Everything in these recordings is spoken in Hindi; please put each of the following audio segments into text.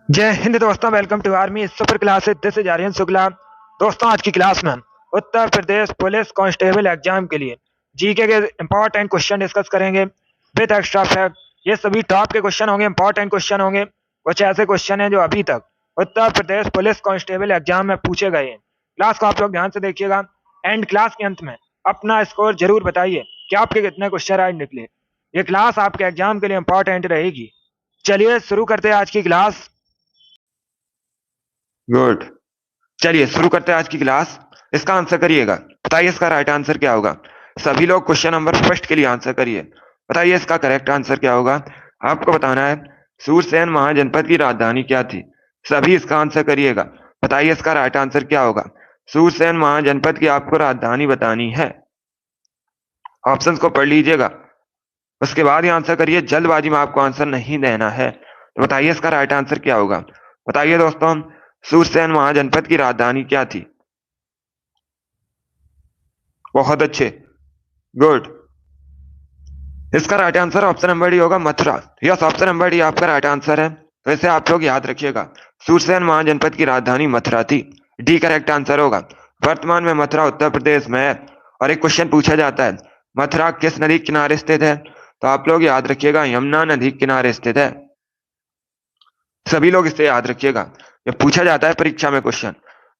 जय हिंद दोस्तों, welcome to army super classes. This is Aryan Shukla. दोस्तों, आज की क्लास में हम Uttar Pradesh police constable exam के लिए जीके के इंपॉर्टेंट क्वेश्चन डिस्कस करेंगे विद एक्स्ट्रा फैक्ट। ये सभी टॉप के क्वेश्चन होंगे, इंपॉर्टेंट क्वेश्चन होंगे। कुछ ऐसे क्वेश्चन हैं जो अभी तक उत्तर प्रदेश पुलिस कांस्टेबल एग्जाम में पूछे गए हैं। क्लास को आप लोग ध्यान से देखिएगा। एंड क्लास के अंत में अपना स्कोर जरूर बताइए कि आपके कितने क्वेश्चन राइट निकले। ये क्लास आपके एग्जाम के लिए इंपॉर्टेंट रहेगी। चलिए शुरू करते हैं आज की क्लास। गुड। चलिए शुरू करते हैं आज की क्लास। इसका आंसर करिएगा। बताइए इसका राइट आंसर क्या होगा। सभी लोग क्वेश्चन नंबर फर्स्ट के लिए आंसर करिए। बताइए इसका करेक्ट आंसर क्या होगा। आपको बताना है सूरसेन महाजनपद की राजधानी क्या थी। सभी इसका आंसर करिएगा। बताइए इसका राइट आंसर क्या होगा। सूरसेन महाजनपद की आपको राजधानी बतानी है। ऑप्शंस को पढ़ लीजिएगा, उसके बाद ही आंसर करिए। जल्दबाजी में आपको आंसर नहीं देना है। तो बताइए इसका राइट आंसर क्या होगा। बताइए दोस्तों, सूरसेन महाजनपद की राजधानी क्या थी। बहुत अच्छे, गुड। इसका right answer option number D होगा, Mathura. Yes, option number D आपका राइट आंसर है। तो इसे आप लोग याद रखिएगा। सूरसेन महाजनपद की राजधानी मथुरा थी। डी करेक्ट आंसर होगा। वर्तमान में मथुरा उत्तर प्रदेश में है। और एक क्वेश्चन पूछा जाता है, मथुरा किस नदी के किनारे स्थित है। तो आप लोग याद रखिएगा, यमुना नदी के किनारे स्थित है। सभी लोग इसे याद रखिएगा, ये पूछा जाता है परीक्षा में क्वेश्चन।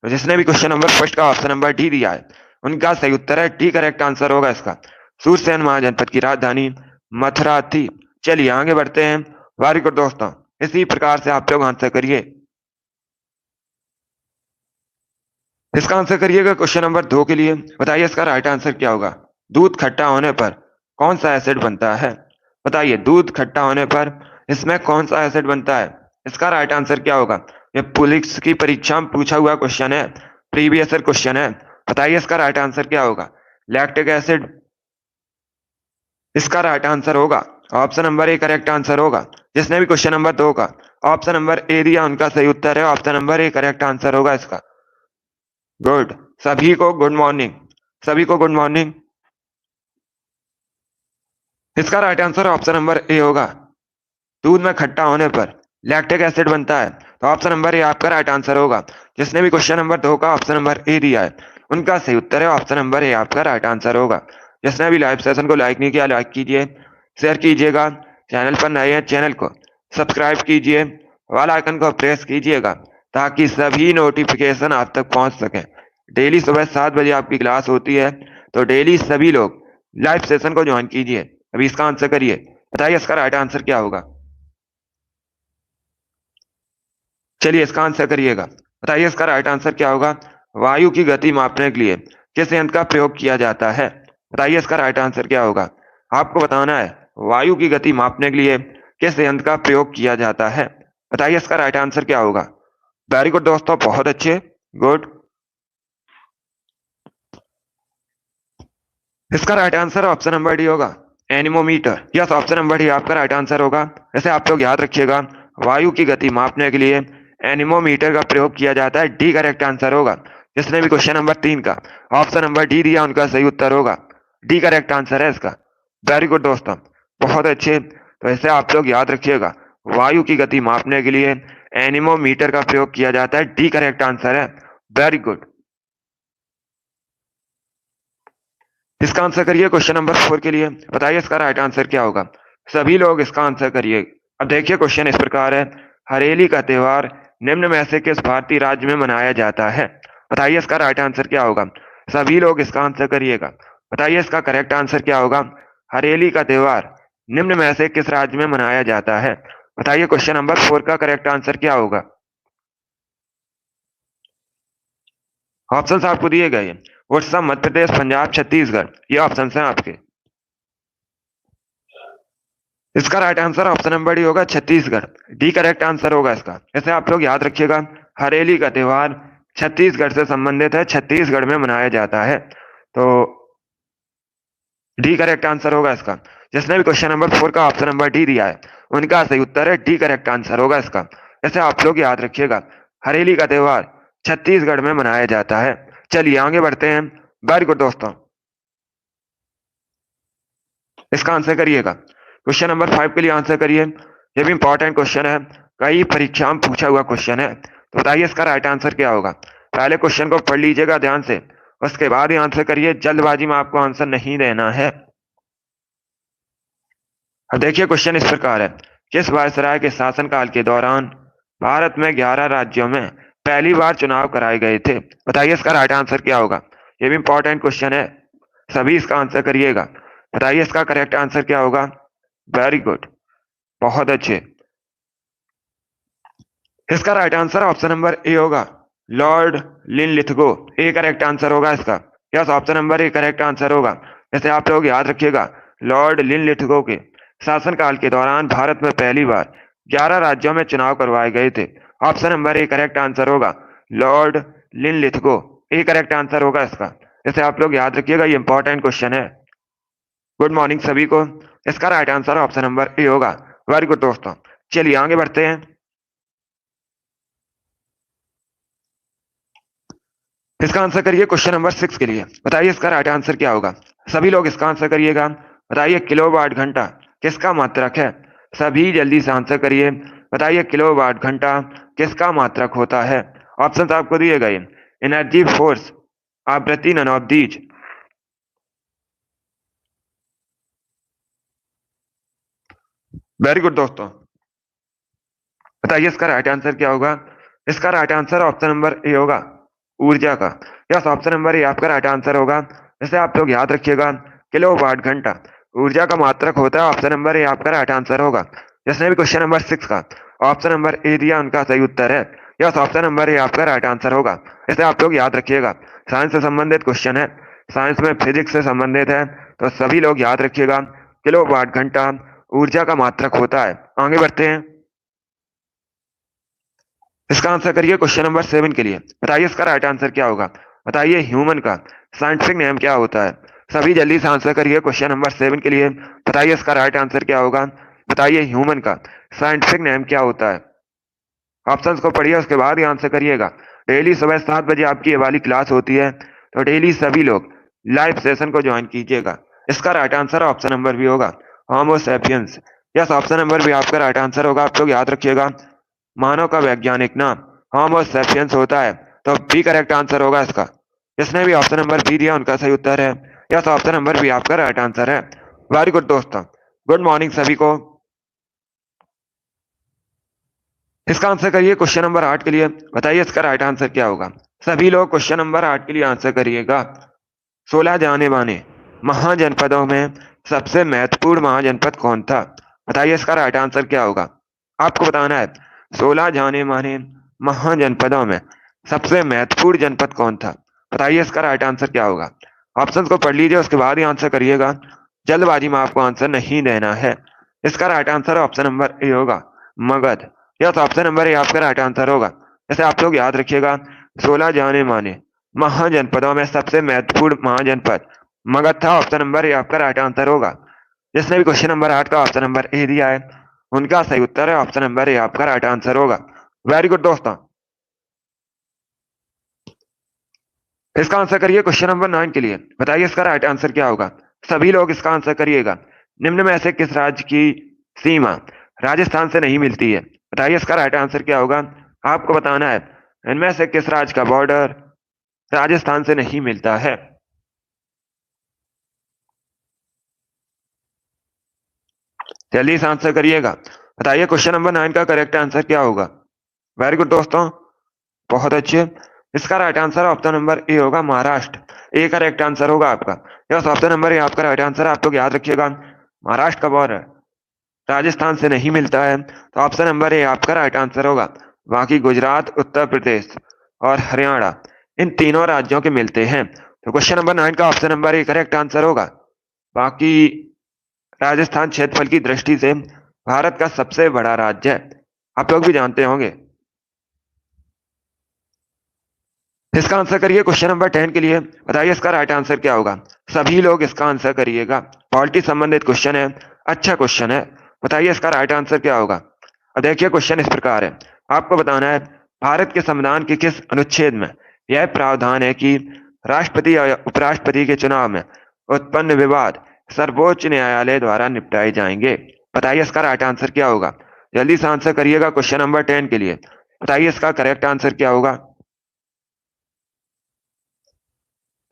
तो जिसने भी क्वेश्चन नंबर फर्स्ट का ऑप्शन नंबर डी दिया है, उनका सही उत्तर है डी करेक्ट आंसर होगा इसका। सूरसेन महाजनपद की राजधानी मथुरा थी। चलिए आगे बढ़ते हैं। वेरी गुड दोस्तों, इसी प्रकार से आप लोग आंसर करिए। इसका आंसर करिएगा क्वेश्चन नंबर 2 के लिए। बताइए इसका राइट आंसर क्या होगा। दूध खट्टा होने पर कौन सा एसिड बनता है। बताइए दूध खट्टा होने पर इसमें कौन सा एसिड बनता है। इसका राइट आंसर क्या होगा। ये पुलिस की परीक्षा में पूछा हुआ क्वेश्चन है, प्रीवियस ईयर क्वेश्चन है। बताइए इसका राइट आंसर क्या होगा। लैक्टिक एसिड इसका राइट आंसर होगा। Option number A correct answer होगा। जिसने भी क्वेश्चन नंबर 2 का ऑप्शन नंबर ए दिया, उनका सही उत्तर है option number A correct answer होगा इसका। गुड। सभी को गुड मॉर्निंग। सभी को गुड मॉर्निंग। इसका right answer option number A होगा। दूध में खट्टा होने पर लैक्टिक एसिड बनता है। तो ऑप्शन नंबर ए आपका राइट आंसर होगा। जिसने भी क्वेश्चन नंबर 2 का ऑप्शन नंबर ए दिया है, उनका सही उत्तर है ऑप्शन नंबर ए आपका राइट आंसर होगा। जिसने भी लाइव सेशन को लाइक नहीं किया, लाइक कीजिए, शेयर कीजिएगा। चैनल पर नए हैं, चैनल को सब्सक्राइब कीजिए, वाला आइकन को प्रेस कीजिएगा, ताकि सभी नोटिफिकेशन आप तक पहुंच सके। डेली सुबह 7 बजे आपकी क्लास होती है, तो डेली सभी लोग लाइव सेशन को ज्वाइन कीजिए। अभी इसका आंसर करिए। बताइए इसका राइट आंसर क्या होगा। चलिए इसका आंसर करिएगा। बताइए इसका राइट आंसर क्या होगा। वायु की गति मापने के लिए किस यंत्र का प्रयोग किया जाता है। बताइए इसका राइट आंसर क्या होगा। आपको बताना है वायु की गति मापने के लिए किस यंत्र का प्रयोग किया जाता है। बताइए इसका राइट आंसर क्या होगा। वेरी गुड दोस्तों, बहुत अच्छे, गुड। इसका right answer option number D होगा, anemometer. Yes, option number D आपका राइट आंसर होगा। जैसे आप लोग याद रखिएगा, वायु की गति मापने के लिए एनीमोमीटर का प्रयोग किया जाता है। डी करेक्ट आंसर होगा। जिसने भी क्वेश्चन नंबर 3 का ऑप्शन नंबर डी दिया, उनका सही उत्तर होगा। डी करेक्ट आंसर है इसका। वेरी गुड दोस्तों, बहुत अच्छे। तो ऐसे आप लोग याद रखिएगा, वायु की गति मापने के लिए एनीमोमीटर का प्रयोग किया जाता है। डी करेक्ट आंसर है। Very good. इसका आंसर करिए क्वेश्चन नंबर 4 के लिए। बताइए इसका राइट आंसर क्या होगा। सभी लोग इसका आंसर करिए। अब देखिए क्वेश्चन इस प्रकार है, हरेली का त्योहार निम्न में से किस भारतीय राज्य में मनाया जाता है। बताइए इसका राइट आंसर क्या होगा। सभी लोग इसका आंसर करिएगा। बताइए इसका करेक्ट आंसर क्या होगा। हरेली का त्योहार निम्न में से किस राज्य में मनाया जाता है। बताइए क्वेश्चन नंबर 4 का करेक्ट आंसर क्या होगा। ऑप्शन आपको दिए गए हैं, उड़ीसा, मध्य प्रदेश, पंजाब, छत्तीसगढ़। ये ऑप्शन हैं आपके। इसका right answer option number D होगा, छत्तीसगढ़। डी करेक्ट आंसर होगा इसका। ऐसे आप लोग याद रखिएगा, हरेली का त्योहार छत्तीसगढ़ से संबंधित है, छत्तीसगढ़ में मनाया जाता है। तो डी करेक्ट आंसर होगा इसका। जिसने भी क्वेश्चन नंबर 4 का ऑप्शन नंबर डी दिया है, उनका सही उत्तर है डी करेक्ट आंसर होगा इसका। ऐसे आप लोग याद रखिएगा, हरेली का त्योहार छत्तीसगढ़ में मनाया जाता है। चलिए आगे बढ़ते हैं। वेरी गुड दोस्तों, इसका आंसर करिएगा। क्वेश्चन नंबर 5 के लिए आंसर करिए। ये भी इंपॉर्टेंट क्वेश्चन है। कई परीक्षाओं में पूछा हुआ क्वेश्चन है। तो बताइए इसका राइट आंसर क्या होगा। पहले क्वेश्चन को पढ़ लीजिएगा ध्यान से, उसके बाद ही आंसर करिए, जल्दबाजी में आपको आंसर नहीं देना है। अब देखिए क्वेश्चन इस प्रकार है, किस वायसराय के शासनकाल के दौरान भारत में 11 राज्यों में पहली बार चुनाव कराए गए थे। बताइए इसका राइट आंसर क्या होगा। ये भी इंपॉर्टेंट क्वेश्चन है, सभी इसका आंसर करिएगा। बताइए इसका करेक्ट आंसर क्या होगा। वेरी गुड, बहुत अच्छे। इसका right answer option number A होगा, Lord Linlithgow. A correct answer होगा इसका। Yes, option number A correct answer होगा। जैसे आप लोग याद रखिएगा, लॉर्ड लिनलिथगो के शासनकाल के दौरान भारत में पहली बार 11 राज्यों में चुनाव करवाए गए थे। Option number A correct answer होगा, Lord Linlithgow. A correct answer होगा इसका। जैसे आप लोग याद रखिएगा, ये इंपॉर्टेंट क्वेश्चन है। गुड मॉर्निंग सभी को। इसका right answer option number A होगा। वेरी गुड दोस्तों, चलिए आगे बढ़ते हैं। इसका आंसर करिए क्वेश्चन नंबर 6 के लिए। बताइए इसका राइट आंसर क्या होगा। सभी लोग इसका आंसर करिएगा। बताइए किलोवाट घंटा किसका मात्रक है। सभी जल्दी से आंसर करिए। बताइए किलोवाट घंटा किसका मात्रक होता है। ऑप्शन आपको दिए गए, एनर्जी, फोर्स, आवृत्ति, none of these. Very good दोस्तों, बताइए इसका राइट आंसर क्या होगा। इसका right answer option number A होगा, ऊर्जा का। यस, ऑप्शन नंबर ए आपका राइट आंसर होगा। जैसे आप लोग याद रखिएगा, किलोवाट घंटा ऊर्जा का मात्रक होता है। ऑप्शन नंबर ए आपका राइट आंसर होगा। जिसने भी क्वेश्चन नंबर 6 का ऑप्शन नंबर ए दिया, उनका सही उत्तर है। यस, ऑप्शन नंबर ए आपका राइट आंसर होगा। जैसे आप लोग याद रखिएगा, साइंस से संबंधित क्वेश्चन है, साइंस में फिजिक्स से संबंधित है, तो सभी लोग याद रखिएगा, किलोवाट घंटा ऊर्जा का मात्रक होता है। आगे बढ़ते हैं। इसका आंसर करिए क्वेश्चन नंबर 7 के लिए। बताइए इसका राइट आंसर क्या होगा। बताइए ह्यूमन का साइंटिफिक नेम क्या होता है। सभी जल्दी से आंसर करिए क्वेश्चन नंबर 7 के लिए। बताइए इसका राइट आंसर क्या होगा। बताइए ह्यूमन का साइंटिफिक नेम क्या होता है। ऑप्शंस को पढ़िए, उसके बाद ही आंसर करिएगा। डेली सुबह 7 बजे आपकी ये वाली क्लास होती है, तो डेली सभी लोग लाइव सेशन को ज्वाइन कीजिएगा। इसका राइट आंसर ऑप्शन नंबर भी होगा, Homo sapiens. Yes, option number भी आपका राइट आंसर होगा। आप लोग याद रखिएगा, मानव का वैज्ञानिक नाम होमो सैपियंस होता है, तो बी करेक्ट आंसर होगा इसका। जिसने भी ऑप्शन नंबर बी दिया, उनका सही उत्तर है। यस, ऑप्शन नंबर बी आपका राइट आंसर है। वेरी गुड दोस्तों, गुड मॉर्निंग सभी को। इसका आंसर करिए क्वेश्चन नंबर 8 के लिए। बताइए इसका राइट आंसर क्या होगा। सभी लोग क्वेश्चन नंबर 8 के लिए आंसर करिएगा। 16 जाने माने महाजनपदों में सबसे महत्वपूर्ण महाजनपद कौन था। बताइए इसका राइट आंसर क्या होगा। आपको बताना है, 16 जाने माने महाजनपदों में सबसे महत्वपूर्ण जनपद कौन था। बताइए इसका राइट आंसर क्या होगा। ऑप्शन को पढ़ लीजिए, उसके बाद ही आंसर करिएगा। जल्दबाजी में आपको आंसर नहीं देना है। इसका right answer option number A होगा, Magadh. Yes, option number A आपका राइट आंसर होगा। जैसे आप लोग याद रखिएगा, 16 जाने माने महाजनपदों में सबसे महत्वपूर्ण महाजनपद मगध था। ऑप्शन नंबर ए आपका राइट आंसर होगा। जिसने भी क्वेश्चन नंबर 8 का ऑप्शन नंबर ए दिया है, उनका सही उत्तर है ऑप्शन नंबर ए आपका राइट आंसर होगा। वेरी गुड दोस्तों, इसका आंसर करिए क्वेश्चन नंबर 9 के लिए। बताइए इसका राइट आंसर क्या होगा। सभी लोग इसका आंसर करिएगा। निम्न में से किस राज्य की सीमा राजस्थान से नहीं मिलती है। बताइए इसका राइट आंसर क्या होगा। आपको बताना है, इनमें से किस राज्य का बॉर्डर राजस्थान से नहीं मिलता है। जल्दी से आंसर करिएगा। बताइए क्वेश्चन नंबर 9 का करेक्ट आंसर क्या होगा। वेरी गुड दोस्तों, बहुत अच्छे। इसका right answer option number A होगा, महाराष्ट्र। ए करेक्ट आंसर होगा आपका। यस, ऑप्शन नंबर ए आपका राइट आंसर है। आप लोग याद रखिएगा, महाराष्ट्र का बॉर्डर राजस्थान से नहीं मिलता है, तो ऑप्शन नंबर ए आपका राइट आंसर होगा। बाकी गुजरात, उत्तर प्रदेश और हरियाणा, इन तीनों राज्यों के मिलते हैं, तो क्वेश्चन नंबर 9 का option number A correct answer होगा। बाकी राजस्थान क्षेत्रफल की दृष्टि से भारत का सबसे बड़ा राज्य है, आप लोग भी जानते होंगे। इसका आंसर करिए क्वेश्चन नंबर 10 के लिए। बताइए इसका राइट आंसर क्या होगा। सभी लोग इसका आंसर करिएगा। पॉलिटी संबंधित क्वेश्चन है, अच्छा क्वेश्चन है। बताइए इसका राइट आंसर क्या होगा। अब देखिए क्वेश्चन इस प्रकार है, आपको बताना है, भारत के संविधान के किस अनुच्छेद में यह प्रावधान है कि राष्ट्रपति या उपराष्ट्रपति के चुनाव में उत्पन्न विवाद सर्वोच्च न्यायालय द्वारा निपटाए जाएंगे। बताइए इसका राइट आंसर क्या होगा। जल्दी से आंसर करिएगा क्वेश्चन नंबर 10 के लिए। बताइए इसका करेक्ट आंसर क्या होगा।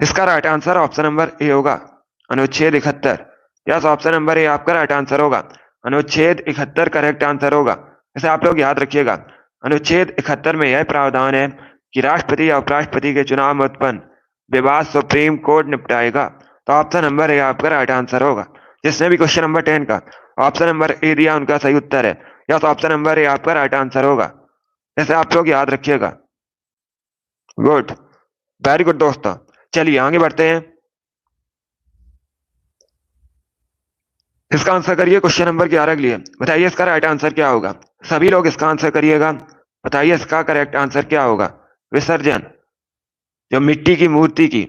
इसका right answer option number A होगा, अनुच्छेद 71। यस, ऑप्शन नंबर ए आपका राइट आंसर होगा। अनुच्छेद 71 करेक्ट आंसर होगा। इसे आप लोग याद रखिएगा। अनुच्छेद 71 में यह प्रावधान है कि राष्ट्रपति या उपराष्ट्रपति के चुनाव में उत्पन्न विवाद सुप्रीम कोर्ट निपटाएगा। तो ऑप्शन नंबर ए आपका राइट आंसर होगा। जिसने भी क्वेश्चन नंबर 10 का ऑप्शन नंबर ए दिया उनका सही उत्तर है। यस, ऑप्शन नंबर ए आपका राइट आंसर होगा। इसे आप लोग याद रखिएगा। गुड, वेरी गुड दोस्तों। चलिए आगे बढ़ते हैं। इसका आंसर करिए क्वेश्चन नंबर 11 के लिए। बताइए इसका राइट आंसर क्या होगा। सभी लोग इसका आंसर करिएगा। बताइए इसका करेक्ट आंसर क्या होगा। विसर्जन, जो मिट्टी की मूर्ति की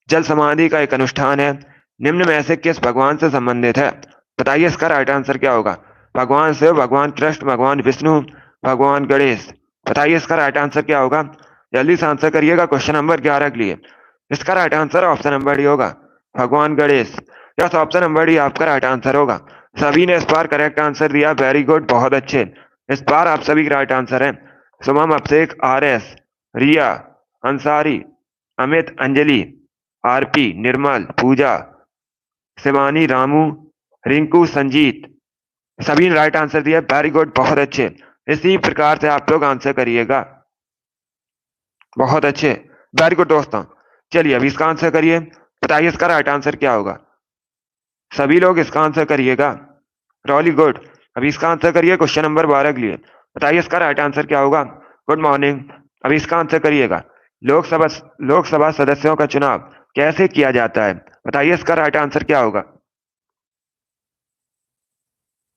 जल समाधि का एक अनुष्ठान है, निम्न में से किस भगवान से संबंधित है। बताइए इसका राइट आंसर क्या होगा। भगवान शिव, भगवान कृष्ण, भगवान विष्णु, भगवान गणेश। बताइए इसका राइट आंसर क्या होगा। जल्दी से आंसर करिएगा क्वेश्चन नंबर 11 के लिए। इसका right answer option number D होगा, भगवान Ganesh. Yes, option number D आपका राइट आंसर होगा। सभी ने इस बार करेक्ट आंसर दिया, वेरी गुड, बहुत अच्छे। इस बार आप सभी का राइट आंसर है। सुमम, अभिषेक, RS, रिया, अंसारी, अमित, अंजलि, RP, निर्मल, पूजा, शिवानी, रामू, रिंकू, संजीत, सभी ने राइट आंसर दिया, वेरी गुड, बहुत अच्छे। इसी प्रकार से आप लोग आंसर करिएगा। बहुत अच्छे, वेरी गुड दोस्तों। चलिए अभी इसका आंसर करिए। बताइए इसका राइट आंसर क्या होगा। सभी लोग इसका आंसर करिएगा। Really, good. अभी इसका आंसर करिए क्वेश्चन नंबर 12 के लिए। बताइए इसका राइट आंसर क्या होगा। Good morning. अभी इसका आंसर करिएगा। लोकसभा सदस्यों का चुनाव कैसे किया जाता है। बताइए इसका राइट आंसर क्या होगा।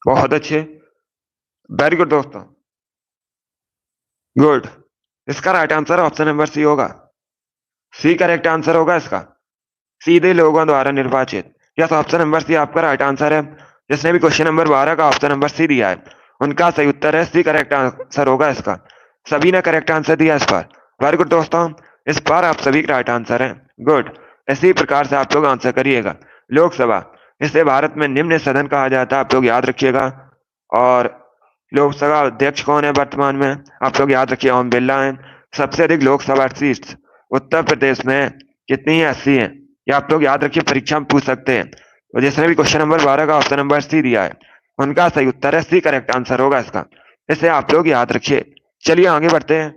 बहुत अच्छे, वेरी गुड दोस्तों, गुड। इसका right answer option number C होगा। सी करेक्ट आंसर होगा इसका, सीधे लोगों द्वारा निर्वाचित। यस, ऑप्शन नंबर सी आपका राइट आंसर है। जिसने भी क्वेश्चन नंबर 12 का ऑप्शन नंबर सी दिया है उनका सही उत्तर है सी, करेक्ट आंसर होगा इसका। सभी ने करेक्ट आंसर दिया इस बार, वेरी गुड दोस्तों। इस बार आप सभी का राइट आंसर है, गुड। इसी प्रकार से आप लोग आंसर करिएगा। लोकसभा, इसे भारत में निम्न सदन कहा जाता है, आप लोग याद रखिएगा। और लोकसभा अध्यक्ष कौन है वर्तमान में, आप लोग याद रखिए, ओम बिरला है। सबसे अधिक लोकसभा सीट्स उत्तर प्रदेश में है, कितनी है, 80 है। ये आप लोग याद रखिए, परीक्षा में पूछ सकते हैं। तो जिसने भी क्वेश्चन नंबर 12 का ऑप्शन नंबर सी दिया है उनका सही उत्तर है सी, करेक्ट आंसर होगा इसका। इसे आप लोग याद रखिए। चलिए आगे बढ़ते हैं।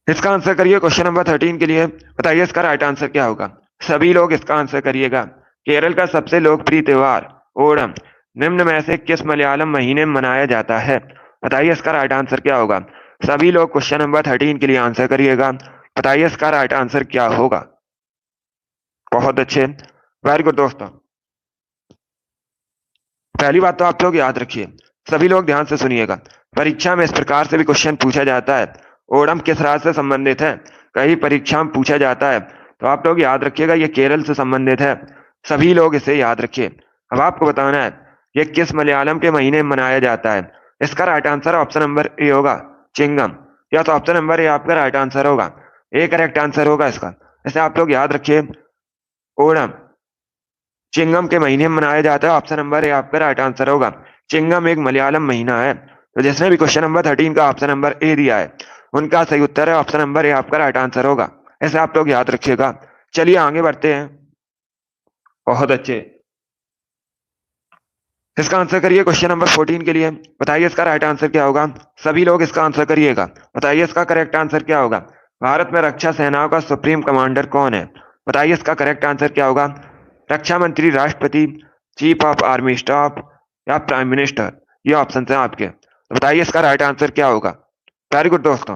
इसका आंसर करिए क्वेश्चन नंबर 13 के लिए। बताइए इसका राइट आंसर क्या होगा। सभी लोग इसका आंसर करिएगा। केरल का सबसे लोकप्रिय त्योहार ओणम निम्न में से किस मलयालम महीने में मनाया जाता है। बताइए इसका राइट आंसर क्या होगा। सभी लोग क्वेश्चन नंबर 13 के लिए आंसर करिएगा। बताइए इसका राइट आंसर क्या होगा। बहुत अच्छे, वेरी गुड दोस्तों। पहली बात तो आप लोग याद रखिए, सभी लोग ध्यान से सुनिएगा। परीक्षा में इस प्रकार से भी क्वेश्चन पूछा जाता है, ओणम किस राज्य से संबंधित है, कई परीक्षा में पूछा जाता है। तो आप लोग याद रखिएगा ये केरल से संबंधित है। सभी लोग इसे याद रखिए। अब आपको बताना है ये किस मलयालम के महीने में मनाया जाता है। इसका right answer option number A होगा, चिंगम। या तो ऑप्शन नंबर ए आपका राइट आंसर होगा, ए करेक्ट आंसर होगा इसका। इसे आप लोग याद रखिए, ओणम चिंगम के महीने में मनाया जाता है। ऑप्शन नंबर ए आपका राइट आंसर होगा। चिंगम एक मलयालम महीना है। तो जिसने भी क्वेश्चन नंबर 13 का ऑप्शन नंबर ए दिया है उनका सही उत्तर है ऑप्शन नंबर ए आपका राइट आंसर होगा। ऐसे आप लोग याद रखिएगा। चलिए आगे बढ़ते हैं। बहुत अच्छे, इसका आंसर करिए क्वेश्चन नंबर 14 के लिए। बताइए इसका राइट आंसर क्या होगा। सभी लोग इसका आंसर करिएगा। बताइए इसका करेक्ट आंसर क्या होगा। भारत में रक्षा सेनाओं का सुप्रीम कमांडर कौन है। बताइए इसका करेक्ट आंसर क्या होगा। रक्षा मंत्री, राष्ट्रपति, चीफ ऑफ आर्मी स्टाफ या प्राइम मिनिस्टर। ये ऑप्शन है आपके। तो बताइए इसका राइट आंसर क्या होगा। वेरी गुड दोस्तों,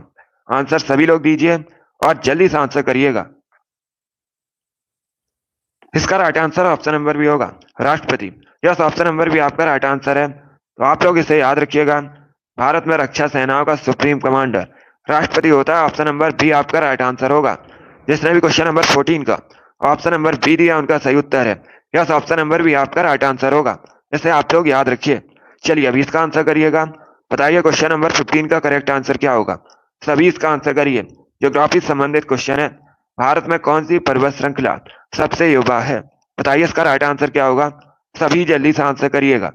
आंसर सभी लोग दीजिए और जल्दी से आंसर करिएगा। इसका right answer option number B होगा, राष्ट्रपति। यस, ऑप्शन नंबर बी आपका राइट आंसर है। तो आप लोग इसे याद रखिएगा। भारत में रक्षा सेनाओं का सुप्रीम कमांडर राष्ट्रपति होता है। ऑप्शन नंबर बी आपका राइट आंसर होगा। जिसने भी क्वेश्चन नंबर 14 का ऑप्शन नंबर बी दिया उनका सही उत्तर है। यस, ऑप्शन नंबर बी आपका राइट आंसर होगा। इसे आप लोग याद रखिए। चलिए अभी इसका आंसर करिएगा। बताइए क्वेश्चन नंबर 15 का करेक्ट आंसर क्या होगा। सभी इसका आंसर करिए। ज्योग्राफी संबंधित क्वेश्चन है। भारत में कौन सी पर्वत श्रृंखला सबसे युवा है। बताइए इसका राइट आंसर क्या होगा। सभी जल्दी से आंसर करिएगा।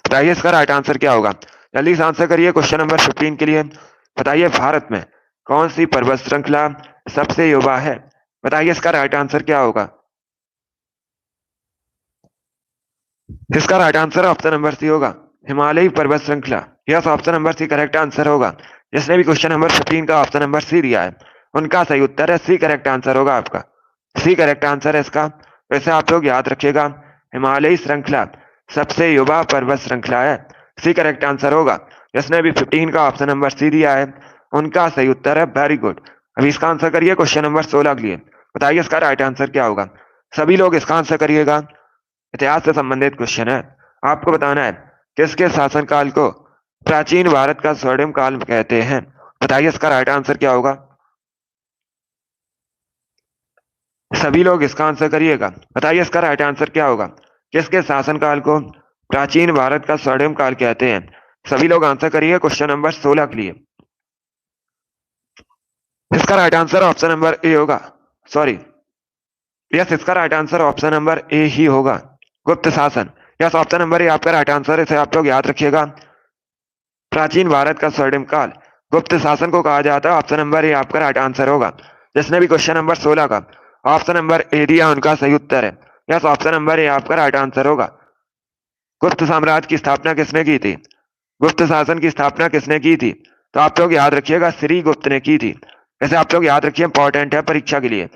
बताइए इसका राइट आंसर क्या होगा। जल्दी से आंसर करिए क्वेश्चन नंबर 15 के लिए। बताइए भारत में कौन सी पर्वत श्रृंखला सबसे युवा है। बताइए इसका राइट आंसर क्या होगा। इसका right answer option number C होगा, हिमालयी पर्वत श्रृंखला। Yes, option number C correct answer होगा। जिसने भी क्वेश्चन नंबर 15 का ऑप्शन नंबर सी दिया है उनका सही उत्तर है सी करेक्ट आंसर होगा आपका। सी करेक्ट आंसर है इसका। वैसे आप लोग याद रखिएगा, हिमालयी श्रृंखला सबसे युवा पर्वत श्रृंखला है। सी करेक्ट आंसर होगा। जिसने भी 15 का ऑप्शन नंबर सी दिया है उनका सही उत्तर है, वेरी गुड। अभी इसका आंसर करिए क्वेश्चन नंबर 16 के लिए। बताइए इसका राइट आंसर क्या होगा। सभी लोग इसका आंसर करिएगा। इतिहास से संबंधित क्वेश्चन है। आपको बताना है किसके शासनकाल को प्राचीन भारत का स्वर्णिम काल कहते हैं। बताइए इसका राइट आंसर क्या होगा। सभी लोग इसका आंसर करिएगा। बताइए इसका राइट आंसर क्या होगा। किसके शासनकाल को प्राचीन भारत का स्वर्णिम काल कहते हैं। सभी लोग आंसर करिए क्वेश्चन नंबर 16 के लिए। इसका right answer option number A होगा, सॉरी, यस, इसका right answer option number A ही होगा, गुप्त शासन। यस, ऑप्शन नंबर ए आपका राइट आंसर है। इसे आप लोग याद रखिएगा। प्राचीन भारत का स्वर्णिम काल गुप्त शासन को कहा जाता है। ऑप्शन नंबर ए आपका राइट आंसर होगा। जिसने भी क्वेश्चन नंबर 16 का ऑप्शन नंबर ए दिया उनका सही उत्तर है। यस, ऑप्शन नंबर ए आपका राइट आंसर होगा। गुप्त साम्राज्य की स्थापना किसने की थी। गुप्त शासन की स्थापना किसने की थी। तो आप लोग याद रखिएगा, श्री गुप्त ने की थी। ऐसे आप लोग याद रखिए, इंपॉर्टेंट है परीक्षा के लिए।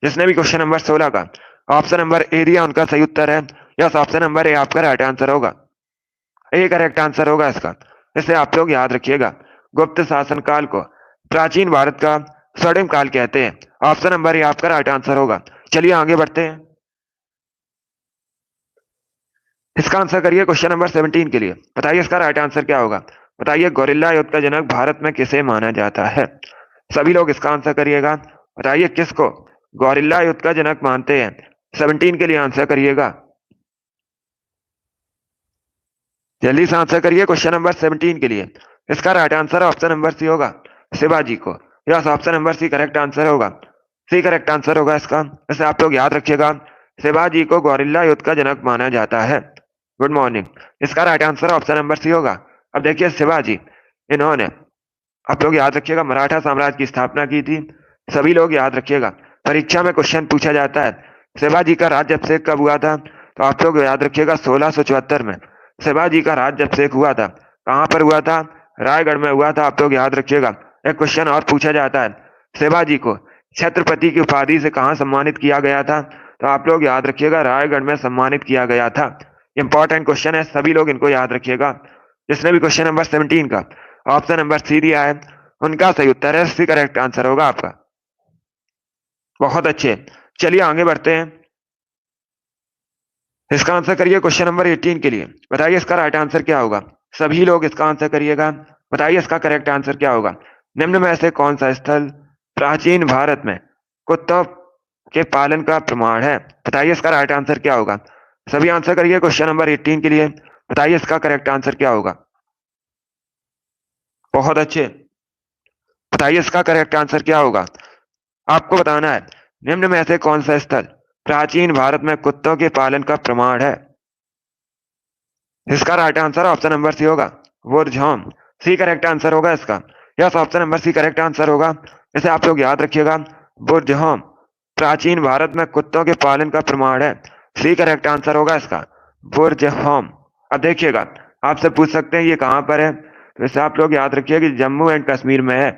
जिसने भी क्वेश्चन नंबर 16 का ऑप्शन नंबर ए दिया उनका सही उत्तर है। यस, ऑप्शन नंबर ए आपका राइट आंसर होगा। ए करेक्ट आंसर होगा इसका। इसे आप लोग याद रखिएगा, गुप्त शासन काल को प्राचीन भारत का स्वर्णिम काल कहते हैं। ऑप्शन नंबर ए आपका राइट आंसर होगा। चलिए आगे बढ़ते हैं। इसका आंसर करिए क्वेश्चन नंबर 17 के लिए। बताइए इसका राइट आंसर क्या होगा। बताइए गोरिल्ला युद्ध का जनक भारत में किसे माना जाता है। सभी लोग इसका आंसर करिएगा। बताइए किसको गोरिल्ला युद्ध का जनक मानते हैं। 17 के लिए आंसर करिएगा। जल्दी से आंसर करिए क्वेश्चन नंबर 17 के लिए। इसका right answer option number C होगा, शिवाजी को। Yes, option number C correct answer होगा। सी करेक्ट आंसर होगा इसका। इसे आप लोग याद रखिएगा, शिवाजी को गोरिल्ला युद्ध का जनक माना जाता है। Good morning. इसका right answer option number C होगा। अब देखिए शिवाजी, इन्होंने, आप लोग याद रखिएगा, मराठा साम्राज्य की स्थापना की थी। सभी लोग याद रखिएगा, परीक्षा में क्वेश्चन पूछा जाता है शिवाजी का राज्याभिषेक कब हुआ था। तो आप लोग याद रखिएगा 1674 में शिवाजी का राज्याभिषेक हुआ था। कहां पर हुआ था। रायगढ़ में हुआ था। आप लोग याद रखिएगा। एक क्वेश्चन और पूछा जाता है, शिवाजी को छत्रपति की उपाधि से कहां सम्मानित किया गया था। तो आप लोग याद रखिएगा, रायगढ़ में सम्मानित किया गया था। इंपॉर्टेंट क्वेश्चन है, सभी लोग इनको याद रखिएगा। जिसने भी क्वेश्चन नंबर 17 का ऑप्शन नंबर सी दिया है उनका सही उत्तर है सी करेक्ट आंसर होगा आपका। बहुत अच्छे। चलिए आगे बढ़ते हैं। इसका आंसर करिए क्वेश्चन नंबर 18 के लिए। बताइए इसका राइट आंसर क्या होगा। सभी लोग इसका आंसर करिएगा। बताइए इसका करेक्ट आंसर क्या होगा। निम्न में से कौन सा स्थल प्राचीन भारत में कुत्तों के पालन का प्रमाण है। बताइए इसका राइट आंसर क्या होगा। सभी आंसर करिए क्वेश्चन नंबर 18 के लिए। बताइए इसका करेक्ट आंसर क्या होगा। बहुत अच्छे। बताइए इसका करेक्ट आंसर क्या होगा। आपको बताना है निम्न में से कौन सा स्थल प्राचीन भारत में कुत्तों के पालन का प्रमाण है। इसका right answer option number C होगा, वुरझाम। सी करेक्ट आंसर होगा इसका। Yes, option number C correct answer होगा। इसे आप लोग याद रखिएगा, वुरझाम प्राचीन भारत में कुत्तों के पालन का प्रमाण है। सी करेक्ट आंसर होगा इसका, वुरझाम। अब देखिएगा, आपसे पूछ सकते हैं ये कहां पर है। तो इसे आप लोग याद रखिए कि जम्मू एंड कश्मीर में है।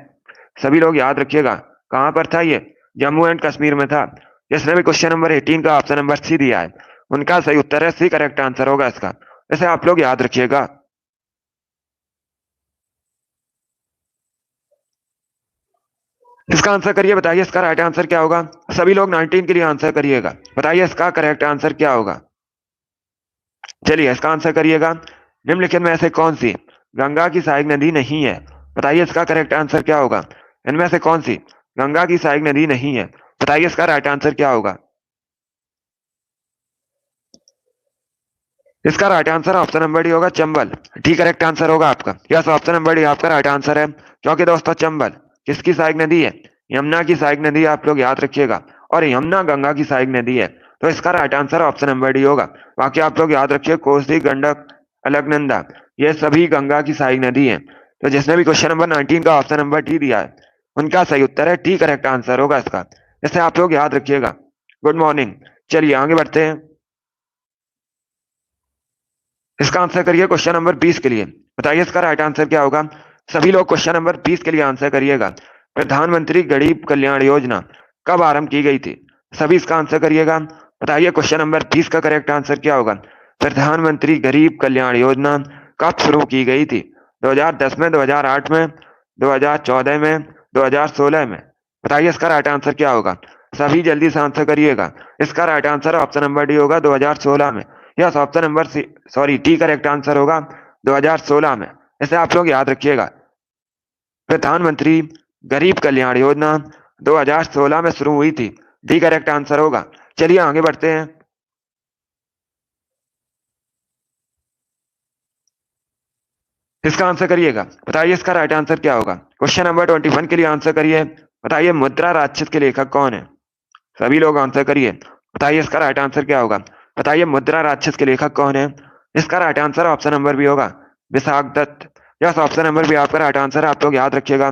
सभी लोग याद रखिएगा, कहां पर था ये, जम्मू एंड कश्मीर में था। जिसने भी क्वेश्चन नंबर 18 का ऑप्शन नंबर सी दिया है उनका सही उत्तर है सी करेक्ट आंसर होगा इसका। इसे आप लोग याद रखिएगा। इसका आंसर करिए। बताइए इसका राइट आंसर क्या होगा। सभी लोग 19 के लिए आंसर करिएगा। बताइए इसका करेक्ट आंसर क्या होगा। चलिए इसका आंसर करिएगा। निम्नलिखित में से कौन सी गंगा की सहायक नदी नहीं है। बताइए इसका करेक्ट आंसर क्या होगा। इनमें से कौन सी गंगा की सहायक नदी नहीं है। बताइए इसका राइट आंसर क्या होगा। इसका right answer option number D होगा, चंबल। डी करेक्ट आंसर होगा आपका। यस, ऑप्शन नंबर डी आपका राइट आंसर है। क्योंकि दोस्तों चंबल किसकी सहायक नदी है, यमुना की सहायक नदी, आप लोग याद रखिएगा। और यमुना गंगा की सहायक नदी है। तो इसका right answer option number D होगा। बाकी आप लोग याद रखिए, कोसी, गंडक, अलकनंदा ये सभी गंगा की सहायक नदी है। तो जिसने भी क्वेश्चन नंबर 19 का ऑप्शन नंबर डी दिया है उनका सही उत्तर है टी, करेक्ट आंसर होगा इसका। इसे आप लोग याद रखिएगा। Good morning. चलिए आगे बढ़ते हैं। इसका आंसर करिए क्वेश्चन नंबर 20 के लिए। बताइए इसका राइट आंसर क्या होगा। सभी लोग क्वेश्चन नंबर 20 के लिए आंसर करिएगा। प्रधानमंत्री गरीब कल्याण योजना कब आरंभ की गई थी? सभी इसका आंसर करिएगा। बताइए क्वेश्चन नंबर 20 का करेक्ट आंसर क्या होगा। प्रधानमंत्री गरीब कल्याण योजना कब शुरू की गई थी? 2010 में, 2008 में, 2014 में, 2016 में? बताइए इसका राइट आंसर क्या होगा। सभी जल्दी से आंसर करिएगा। इसका right answer option number D होगा, 2016 में। Yes, option number C, sorry, D correct answer होगा 2016 में। इसे आप लोग याद रखिएगा। प्रधानमंत्री गरीब कल्याण योजना 2016 में शुरू हुई थी। डी करेक्ट आंसर होगा। चलिए आगे बढ़ते हैं। इसका आंसर करिएगा। बताइए इसका राइट आंसर क्या होगा। क्वेश्चन नंबर 21 के लिए आंसर करिए। बताइए मुद्रा राक्षस के लेखक कौन है? सभी लोग आंसर करिए। बताइए इसका राइट आंसर क्या होगा। बताइए मुद्रा राक्षस के लेखक कौन है? इसका right answer option number B होगा, Vishakhadatta. Yes, option number B आपका राइट आंसर है। आप लोग याद रखिएगा,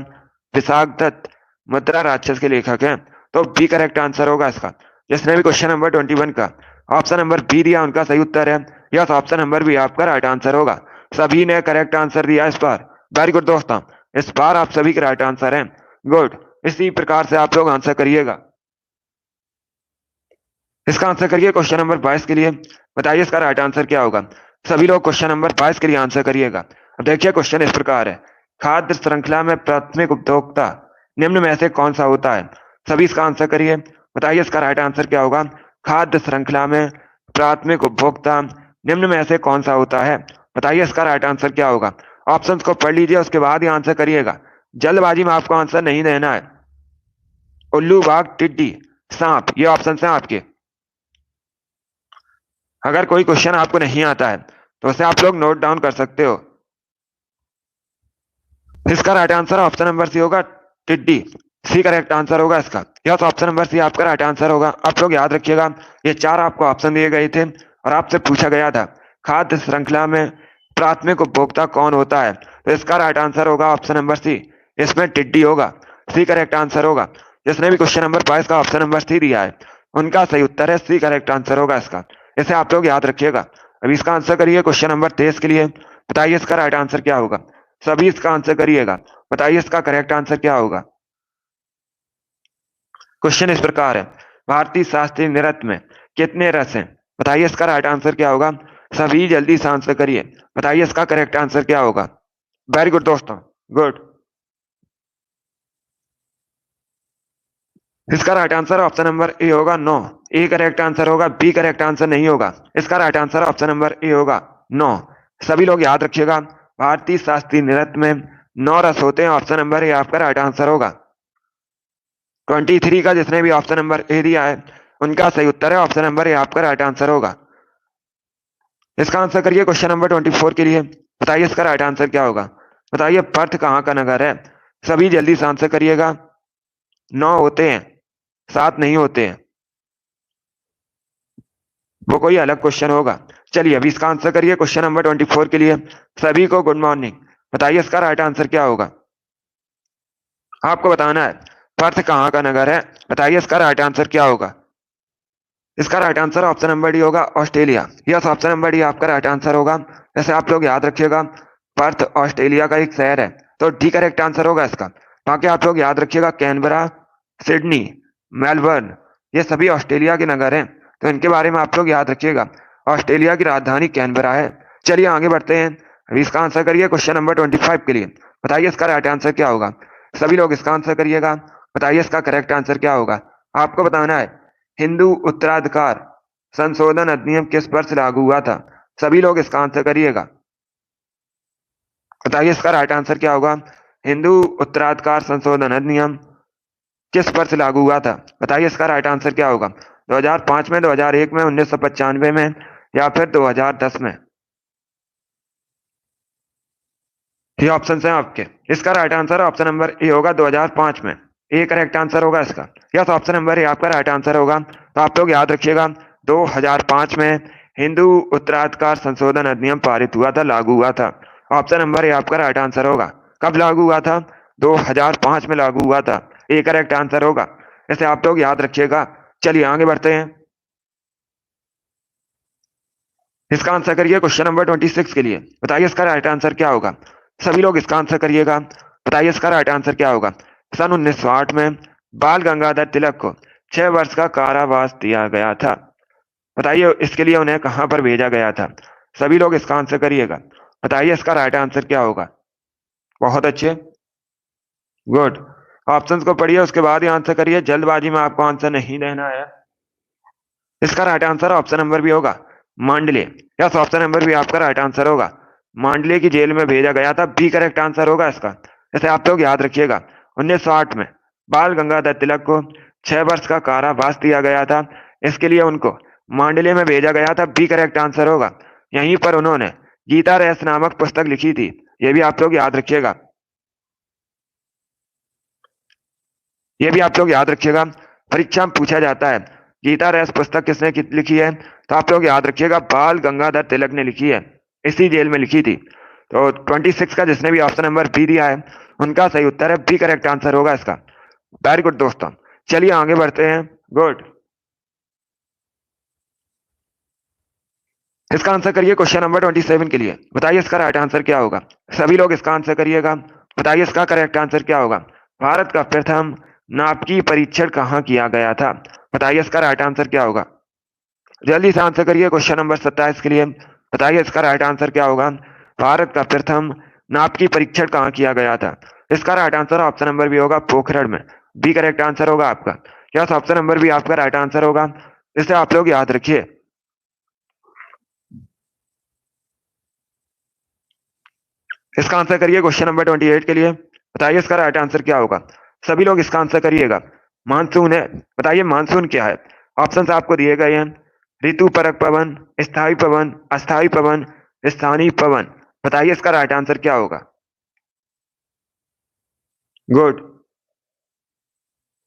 विशाख दत्त मुद्रा राक्षस के लेखक हैं। तो बी करेक्ट आंसर होगा इसका। जिसने भी क्वेश्चन नंबर 21 का ऑप्शन नंबर बी दिया उनका सही उत्तर है। यस, ऑप्शन नंबर बी आपका राइट आंसर होगा। सभी ने करेक्ट आंसर दिया इस बार। वेरी गुड दोस्तों, इस बार आप सभी के राइट आंसर हैं। गुड। इसी प्रकार से आप लोग आंसर करिएगा। इसका आंसर करिए क्वेश्चन नंबर 22 के लिए। बताइए इसका राइट आंसर क्या होगा। सभी लोग क्वेश्चन नंबर 22 के लिए आंसर करिएगा। अब देखिए क्वेश्चन इस प्रकार है। खाद्य श्रृंखला में प्राथमिक उपभोक्ता निम्न में से कौन सा होता है? सभी इसका आंसर करिए। बताइए इसका राइट आंसर क्या होगा। खाद्य श्रृंखला में प्राथमिक उपभोक्ता निम्न में से कौन सा होता है? बताइए इसका राइट आंसर क्या होगा। ऑप्शन को पढ़ लीजिए, उसके बाद ही आंसर करिएगा। जल्दबाजी में आपको आंसर नहीं देना है। उल्लू, बाघ, टिड्डी, सांप, ये ऑप्शन है आपके। अगर कोई क्वेश्चन आपको नहीं आता है तो उसे आप लोग नोट डाउन कर सकते हो। इसका right answer option number C होगा, टिड्डी। सी करेक्ट आंसर होगा इसका। यस, ऑप्शन नंबर सी आपका राइट आंसर होगा। आप लोग याद रखिएगा, ये चार आपको ऑप्शन दिए गए थे और आपसे पूछा गया था खाद्य श्रृंखला में प्राथमिक उपभोक्ता कौन होता है। तो इसका राइट आंसर होगा ऑप्शन नंबर सी, इसमें टिड्डी होगा। सी करेक्ट आंसर होगा। जिसने भी क्वेश्चन नंबर 22 का ऑप्शन नंबर सी दिया है उनका सही उत्तर है सी करेक्ट आंसर होगा इसका। इसे आप लोग याद रखिएगा। अभी इसका आंसर करिए क्वेश्चन नंबर 23 के लिए। बताइए इसका राइट आंसर क्या होगा। सभी इसका आंसर करिएगा। बताइए इसका करेक्ट आंसर क्या होगा। क्वेश्चन इस प्रकार है, भारतीय शास्त्रीय नृत्य में कितने रस हैं? बताइए इसका राइट आंसर क्या होगा। सभी जल्दी से आंसर करिए। बताइए इसका करेक्ट आंसर क्या होगा। वेरी गुड दोस्तों, गुड। इसका right answer option number A होगा, 9। ए करेक्ट आंसर होगा, बी करेक्ट आंसर नहीं होगा। इसका right answer option number A होगा, 9। सभी लोग याद रखिएगा, भारतीय शास्त्रीय नृत्य में 9 रस होते हैं। ऑप्शन नंबर ए आपका राइट आंसर होगा। 23 का जिसने भी ऑप्शन नंबर ए दिया है उनका सही उत्तर है ऑप्शन नंबर ए आपका राइट आंसर होगा। इसका आंसर करिए क्वेश्चन नंबर 24 के लिए। बताइए इसका राइट आंसर क्या होगा। बताइए पर्थ कहाँ का नगर है? सभी जल्दी से आंसर करिएगा। 9 होते हैं, 7 नहीं होते हैं। वो कोई अलग क्वेश्चन होगा। चलिए अभी इसका आंसर करिए क्वेश्चन नंबर 24 के लिए। सभी को गुड मॉर्निंग। बताइए इसका राइट आंसर क्या होगा। आपको बताना है पर्थ कहाँ का नगर है। बताइए इसका राइट आंसर क्या होगा। इसका right answer option number D होगा, Australia. Yes, option number D आपका राइट आंसर होगा। जैसे आप लोग याद रखिएगा, पर्थ ऑस्ट्रेलिया का एक शहर है, तो डी करेक्ट आंसर होगा इसका। बाकी आप लोग याद रखिएगा, कैनबरा, सिडनी, मेलबर्न ये सभी ऑस्ट्रेलिया के नगर हैं, तो इनके बारे में आप लोग याद रखिएगा। ऑस्ट्रेलिया की राजधानी कैनबरा है। चलिए आगे बढ़ते हैं। अभी इसका आंसर करिए क्वेश्चन नंबर 25 के लिए। बताइए इसका राइट आंसर क्या होगा। सभी लोग इसका आंसर करिएगा। बताइए इसका करेक्ट आंसर क्या होगा। आपको बताना है हिंदू उत्तराधिकार संशोधन अधिनियम किस वर्ष लागू हुआ था। सभी लोग इसका आंसर करिएगा। बताइए इसका राइट आंसर क्या होगा। हिंदू उत्तराधिकार संशोधन अधिनियम किस वर्ष लागू हुआ था। बताइए इसका राइट आंसर क्या होगा। 2005 में, 2001 में, 1995 में या फिर 2010 में। ये ऑप्शन है आपके। इसका right answer option number A होगा, 2005 में। ए करेक्ट आंसर होगा इसका। यस, ऑप्शन नंबर ए आपका राइट आंसर होगा। तो आप लोग याद रखिएगा 2005 में हिंदू उत्तराधिकार संशोधन अधिनियम पारित हुआ था, लागू हुआ था। ऑप्शन नंबर ए आपका राइट आंसर होगा। कब लागू हुआ था? 2005 में लागू हुआ था। ए करेक्ट आंसर होगा। इसे आप लोग याद रखिएगा। चलिए आगे बढ़ते हैं। इसका आंसर करिए क्वेश्चन नंबर 26 के लिए। बताइए इसका राइट आंसर क्या होगा। सभी लोग इसका आंसर करिएगा। बताइए इसका राइट आंसर क्या होगा। सन 1908 में बाल गंगाधर तिलक को 6 वर्ष का कारावास दिया गया था। बताइए इसके लिए उन्हें कहां पर भेजा गया था। सभी लोग इसका आंसर करिएगा। बताइए इसका राइट आंसर क्या होगा। बहुत अच्छे, गुड। ऑप्शंस को पढ़िए, उसके बाद ही आंसर करिए। जल्दबाजी में आपको आंसर नहीं देना है। इसका राइट आंसर ऑप्शन नंबर भी होगा मांडले। यस, ऑप्शन नंबर भी आपका राइट आंसर होगा। मांडले की जेल में भेजा गया था, बी करेक्ट आंसर होगा इसका। इसे आप लोग याद रखिएगा। 1908 में बाल गंगाधर तिलक को 6 वर्ष का कारावास दिया गया था। इसके लिए उनको मांडले में भेजा गया था, बी करेक्ट आंसर होगा। यहीं पर उन्होंने गीता रहस्य नामक पुस्तक लिखी थी, ये भी आप लोग याद रखिएगा। ये भी आप लोग याद रखिएगा, परीक्षा में पूछा जाता है गीता रहस्य पुस्तक किसने लिखी है। तो आप लोग याद रखिएगा बाल गंगाधर तिलक ने लिखी है, इसी जेल में लिखी थी। तो 26 का जिसने भी ऑप्शन नंबर बी दिया है उनका सही उत्तर है बी करेक्ट आंसर होगा इसका। वेरी गुड दोस्तों, चलिए आगे बढ़ते हैं। गुड। इसका आंसर करिए क्वेश्चन नंबर 27 के लिए। बताइए इसका राइट आंसर क्या होगा। सभी लोग इसका आंसर करिएगा। बताइए इसका करेक्ट आंसर क्या होगा। भारत का प्रथम नाभिकीय परीक्षण कहाँ किया गया था। बताइए इसका राइट आंसर क्या होगा। जल्दी से आंसर करिए क्वेश्चन नंबर 27 के लिए। बताइए इसका राइट आंसर क्या होगा। भारत का प्रथम नाभिकीय परीक्षण कहाँ किया गया था। इसका राइट आंसर ऑप्शन नंबर भी होगा पोखरण में, बी करेक्ट आंसर होगा आपका। यस, ऑप्शन नंबर भी आपका राइट आंसर होगा। इसे आप लोग याद रखिए। इसका आंसर करिए क्वेश्चन नंबर 28 के लिए। बताइए इसका राइट आंसर क्या होगा। सभी लोग इसका आंसर करिएगा। मानसून है। बताइए मानसून क्या है। ऑप्शंस आपको दिए गए हैं ऋतु परक पवन, स्थायी पवन, अस्थायी पवन, स्थानीय पवन। बताइए इसका राइट आंसर क्या होगा। गुड,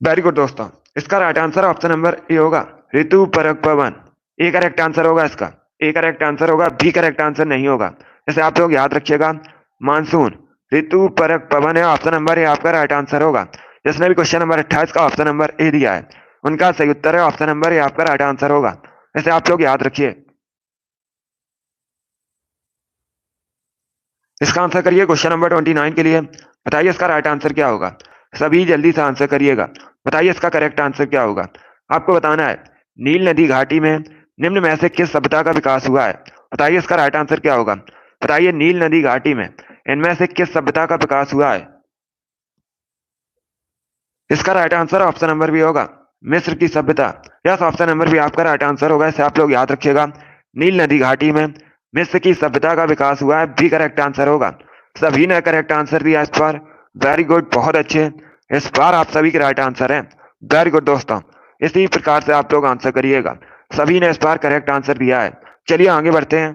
वेरी गुड दोस्तों। इसका right answer option number A होगा ऋतु परक पवन। ए करेक्ट आंसर होगा इसका। ए करेक्ट आंसर होगा, बी करेक्ट आंसर नहीं होगा। जैसे आप लोग याद रखिएगा मानसून ऋतु परक पवन है, ऑप्शन नंबर ए आपका राइट आंसर होगा। जिसने भी क्वेश्चन नंबर 28 का ऑप्शन नंबर ए दिया है उनका सही उत्तर है ऑप्शन नंबर ए आपका राइट आंसर होगा। जैसे आप लोग याद रखिए। इसका आंसर करिए क्वेश्चन नंबर 29 के लिए। बताइए इसका राइट आंसर क्या होगा। सभी जल्दी से आंसर करिएगा। बताइए इसका करेक्ट आंसर क्या होगा। आपको बताना है नील नदी घाटी में निम्न में से किस सभ्यता का विकास हुआ है। बताइए इसका राइट आंसर क्या होगा। बताइए नील नदी घाटी में इनमें से किस सभ्यता का विकास हुआ है। इसका राइट आंसर ऑप्शन नंबर भी होगा मिस्र की सभ्यता। यस, ऑप्शन नंबर भी आपका राइट आंसर होगा। इसे आप लोग याद रखिएगा। नील नदी घाटी में मिस्र की सभ्यता का विकास हुआ है, भी करेक्ट आंसर होगा। सभी ने करेक्ट आंसर दिया इस बार। वेरी गुड, बहुत अच्छे। इस बार आप सभी के राइट आंसर हैं। वेरी गुड दोस्तों, इसी प्रकार से आप लोग आंसर करिएगा। सभी ने इस बार करेक्ट आंसर दिया है। चलिए आगे बढ़ते हैं।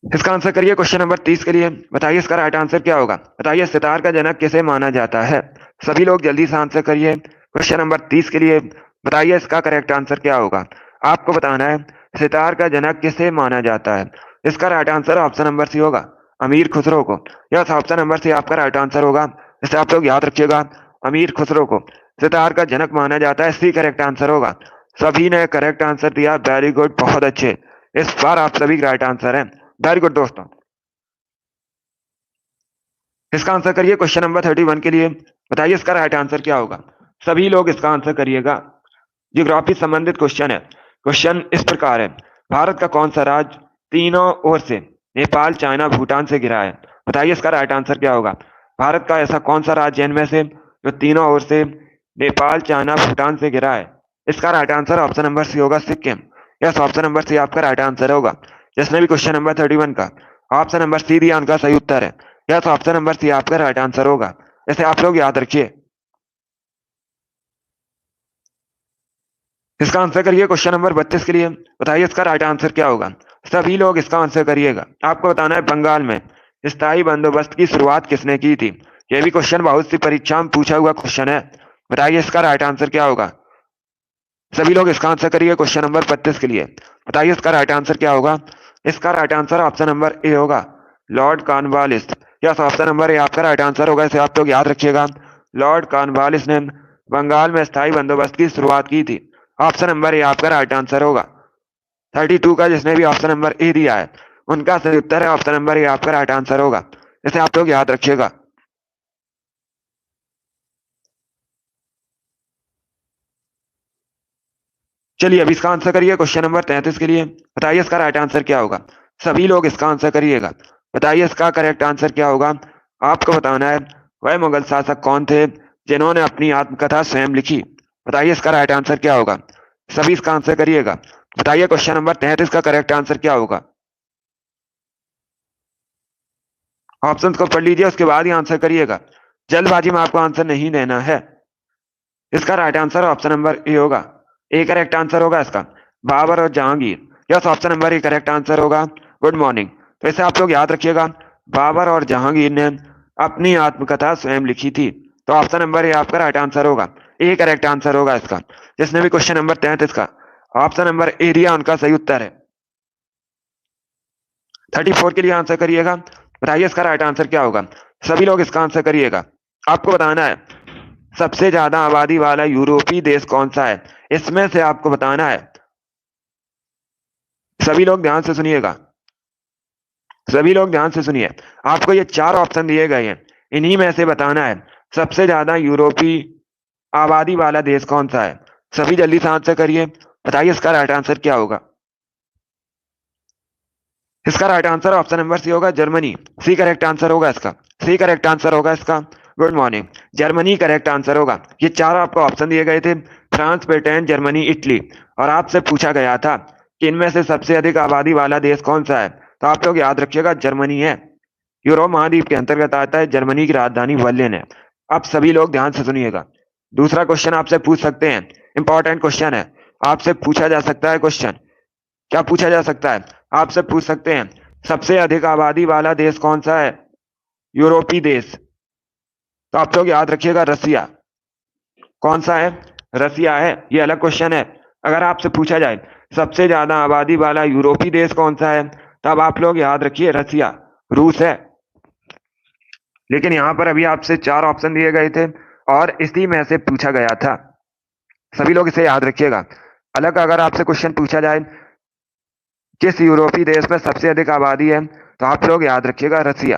इसका आंसर करिए क्वेश्चन नंबर 30 के लिए। बताइए इसका राइट आंसर क्या होगा। बताइए सितार का जनक किसे माना जाता है। सभी लोग जल्दी से आंसर करिए क्वेश्चन नंबर 30 के लिए। बताइए इसका करेक्ट आंसर क्या होगा। आपको बताना है सितार का जनक किसे माना जाता है। इसका right answer option number C होगा अमीर खुसरो को। यस, ऑप्शन नंबर सी आपका राइट आंसर होगा। इसे आप लोग याद रखिएगा। अमीर खुसरो को सितार का जनक माना जाता है, सी करेक्ट आंसर होगा। सभी ने करेक्ट आंसर दिया। वेरी गुड, बहुत अच्छे। इस बार आप सभी राइट आंसर है। वेरी गुड दोस्तों। इसका आंसर करिए क्वेश्चन नंबर 31 के लिए। बताइए इसका राइट आंसर क्या होगा। सभी लोग इसका आंसर करिएगा। ज्योग्राफी संबंधित क्वेश्चन है। क्वेश्चन इस प्रकार है भारत का कौन सा राज्य तीनों ओर से नेपाल, चाइना, भूटान से घिरा है। बताइए इसका राइट आंसर क्या होगा। भारत का ऐसा कौन सा राज्य इनमें से जो तीनों ओर से नेपाल, चाइना, भूटान से घिरा है। इसका right answer option number C होगा Sikkim. Yes, option number C आपका राइट आंसर होगा। जिसने भी क्वेश्चन नंबर 31 का ऑप्शन नंबर सी दिया उनका सही उत्तर है। यस, ऑप्शन नंबर सी आपका राइट आंसर होगा। इसे आप लोग याद रखिए। इसका आंसर करिए क्वेश्चन नंबर 32 के लिए। बताइए इसका राइट आंसर क्या होगा। सभी लोग इसका आंसर करिएगा। आपको बताना है बंगाल में स्थायी बंदोबस्त की शुरुआत किसने की थी? यह भी क्वेश्चन बहुत सी परीक्षा में पूछा हुआ क्वेश्चन है। बताइए इसका राइट आंसर क्या होगा? सभी लोग इसका आंसर करिए क्वेश्चन नंबर 32 के लिए। बताइए इसका राइट आंसर क्या होगा? इसका right answer option number A होगा, Lord Cornwallis. Yes, option number A आपका राइट आंसर होगा, इसे आप लोग याद रखिएगा। लॉर्ड कॉर्नवालिस ने बंगाल में स्थायी बंदोबस्त की शुरुआत की थी। ऑप्शन नंबर ए आपका राइट आंसर होगा। 32 का जिसने भी ऑप्शन नंबर ए दिया है उनका सही उत्तर है ऑप्शन नंबर ए आपका राइट आंसर होगा, इसे आप लोग याद रखिएगा। चलिए अब इसका आंसर करिए क्वेश्चन नंबर 33 के लिए। बताइए इसका राइट आंसर क्या होगा? सभी लोग इसका आंसर करिएगा। बताइए इसका करेक्ट आंसर क्या होगा? आपको बताना है वह मुगल शासक कौन थे जिन्होंने अपनी आत्मकथा स्वयं लिखी। बताइए इसका राइट आंसर क्या होगा? सभी इसका आंसर करिएगा। बताइए क्वेश्चन नंबर 33 का करेक्ट आंसर क्या होगा? ऑप्शन को पढ़ लीजिए, उसके बाद ही आंसर करिएगा। जल्दबाजी में आपको आंसर नहीं देना है। इसका right answer option number A होगा। ए करेक्ट आंसर होगा इसका, बाबर और Jahangir. Yes, option number A correct answer होगा। Good morning. तो इसे आप लोग याद रखिएगा, बाबर और जहांगीर ने अपनी आत्मकथा स्वयं लिखी थी। तो ऑप्शन नंबर ए आपका राइट आंसर होगा, ए करेक्ट आंसर होगा इसका। जिसने भी क्वेश्चन नंबर 33 का ऑप्शन नंबर ए दिया उनका सही उत्तर है। 34 के लिए आंसर करिएगा। बताइए इसका राइट आंसर क्या होगा? सभी लोग इसका आंसर करिएगा। आपको बताना है सबसे ज्यादा आबादी वाला यूरोपीय देश कौन सा है, इसमें से आपको बताना है। सभी लोग ध्यान से सुनिएगा, सभी लोग ध्यान से सुनिए। आपको ये 4 ऑप्शन दिए गए हैं, इन्हीं में से बताना है सबसे ज्यादा यूरोपीय आबादी वाला देश कौन सा है। सभी जल्दी से आंसर करिए। बताइए इसका राइट आंसर क्या होगा? इसका right answer option number C होगा, जर्मनी। सी करेक्ट आंसर होगा इसका, सी करेक्ट आंसर होगा इसका। Good morning. Germany correct answer होगा। ये 4 आपको ऑप्शन दिए गए थे, फ्रांस, ब्रिटेन, जर्मनी, इटली। और आपसे पूछा गया था कि इनमें से सबसे अधिक आबादी वाला देश कौन सा है, तो आप लोग याद रखिएगा जर्मनी है। यूरोप महाद्वीप के अंतर्गत आता है, जर्मनी की राजधानी बर्लिन है। अब सभी लोग ध्यान से सुनिएगा। दूसरा क्वेश्चन आपसे पूछ सकते हैं, इंपॉर्टेंट क्वेश्चन है, आपसे पूछा जा सकता है क्वेश्चन। क्या पूछा जा सकता है? आपसे पूछ सकते हैं सबसे अधिक आबादी वाला देश कौन सा है, यूरोपीय देश। तो आप लोग याद रखिएगा रसिया। कौन सा है? रसिया है। ये अलग क्वेश्चन है। अगर आपसे पूछा जाए सबसे ज्यादा आबादी वाला यूरोपीय देश कौन सा है, तब आप लोग याद रखिए रसिया, रूस है। लेकिन यहां पर अभी आपसे 4 ऑप्शन दिए गए थे और इसी में से पूछा गया था। सभी लोग इसे याद रखिएगा। अलग अगर आपसे क्वेश्चन पूछा जाए किस यूरोपीय देश में सबसे अधिक आबादी है, तो आप लोग याद रखिएगा रसिया।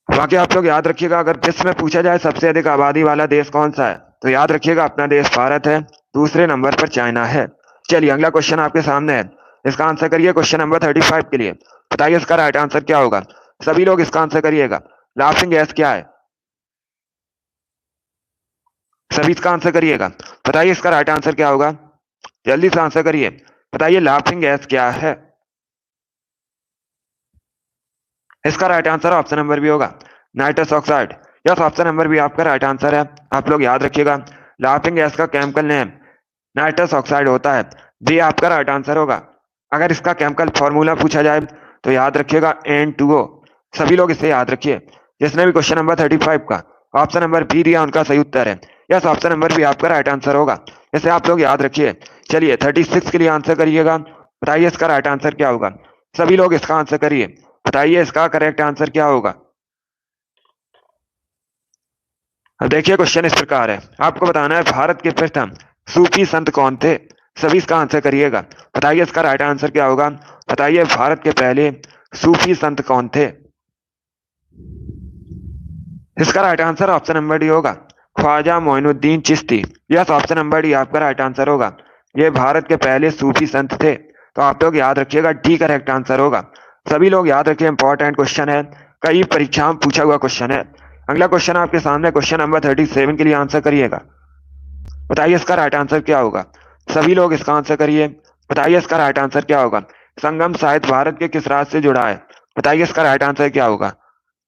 बाकी आप लोग याद रखिएगा अगर विश्व में पूछा जाए सबसे अधिक आबादी वाला देश कौन सा है, तो याद रखिएगा अपना देश भारत है, दूसरे नंबर पर चाइना है। चलिए अगला क्वेश्चन आपके सामने है, इसका आंसर करिए क्वेश्चन नंबर 35 के लिए। बताइए इसका राइट आंसर क्या होगा? सभी लोग इसका आंसर करिएगा। लाफिंग गैस क्या है? सभी इसका आंसर करिएगा। बताइए इसका राइट आंसर क्या होगा? जल्दी से आंसर करिए। बताइए लाफिंग गैस क्या है? इसका right answer option number B होगा, nitrous oxide. Yes, option number B आपका राइट आंसर है। आप लोग याद रखिएगा लाफिंग गैस का केमिकल नेम नाइट्रस ऑक्साइड होता है। बी आपका राइट आंसर होगा। अगर इसका केमिकल फॉर्मूला पूछा जाए तो याद रखिएगा N2O। सभी लोग इसे याद रखिए। जिसने भी क्वेश्चन नंबर 35 का ऑप्शन नंबर बी दिया उनका सही उत्तर है। यस, ऑप्शन नंबर बी आपका राइट आंसर होगा, इसे आप लोग याद रखिए। चलिए 36 के लिए आंसर करिएगा। बताइए इसका राइट आंसर क्या होगा? सभी लोग इसका आंसर करिए। बताइए इसका करेक्ट आंसर क्या होगा? अब देखिए क्वेश्चन इस प्रकार है, आपको बताना है भारत के प्रथम सूफी संत कौन थे। सभी इसका आंसर करिएगा। बताइए इसका राइट आंसर क्या होगा? बताइए भारत के पहले सूफी संत कौन थे। इसका right answer option number D होगा, Khwaja Moinuddin Chishti. Yes, option number D आपका राइट आंसर होगा। ये भारत के पहले सूफी संत थे। तो आप लोग याद रखिएगा डी करेक्ट आंसर होगा। सभी लोग याद रखिए, इंपॉर्टेंट क्वेश्चन है, कई परीक्षाओं में पूछा हुआ क्वेश्चन है। अगला क्वेश्चन आपके सामने, क्वेश्चन नंबर 37 के लिए आंसर करिएगा। बताइए इसका राइट आंसर क्या होगा? सभी लोग इसका आंसर करिए। बताइए इसका राइट आंसर क्या होगा? संगम साहित्य भारत के किस राज्य से जुड़ा है? बताइए इसका राइट आंसर क्या होगा?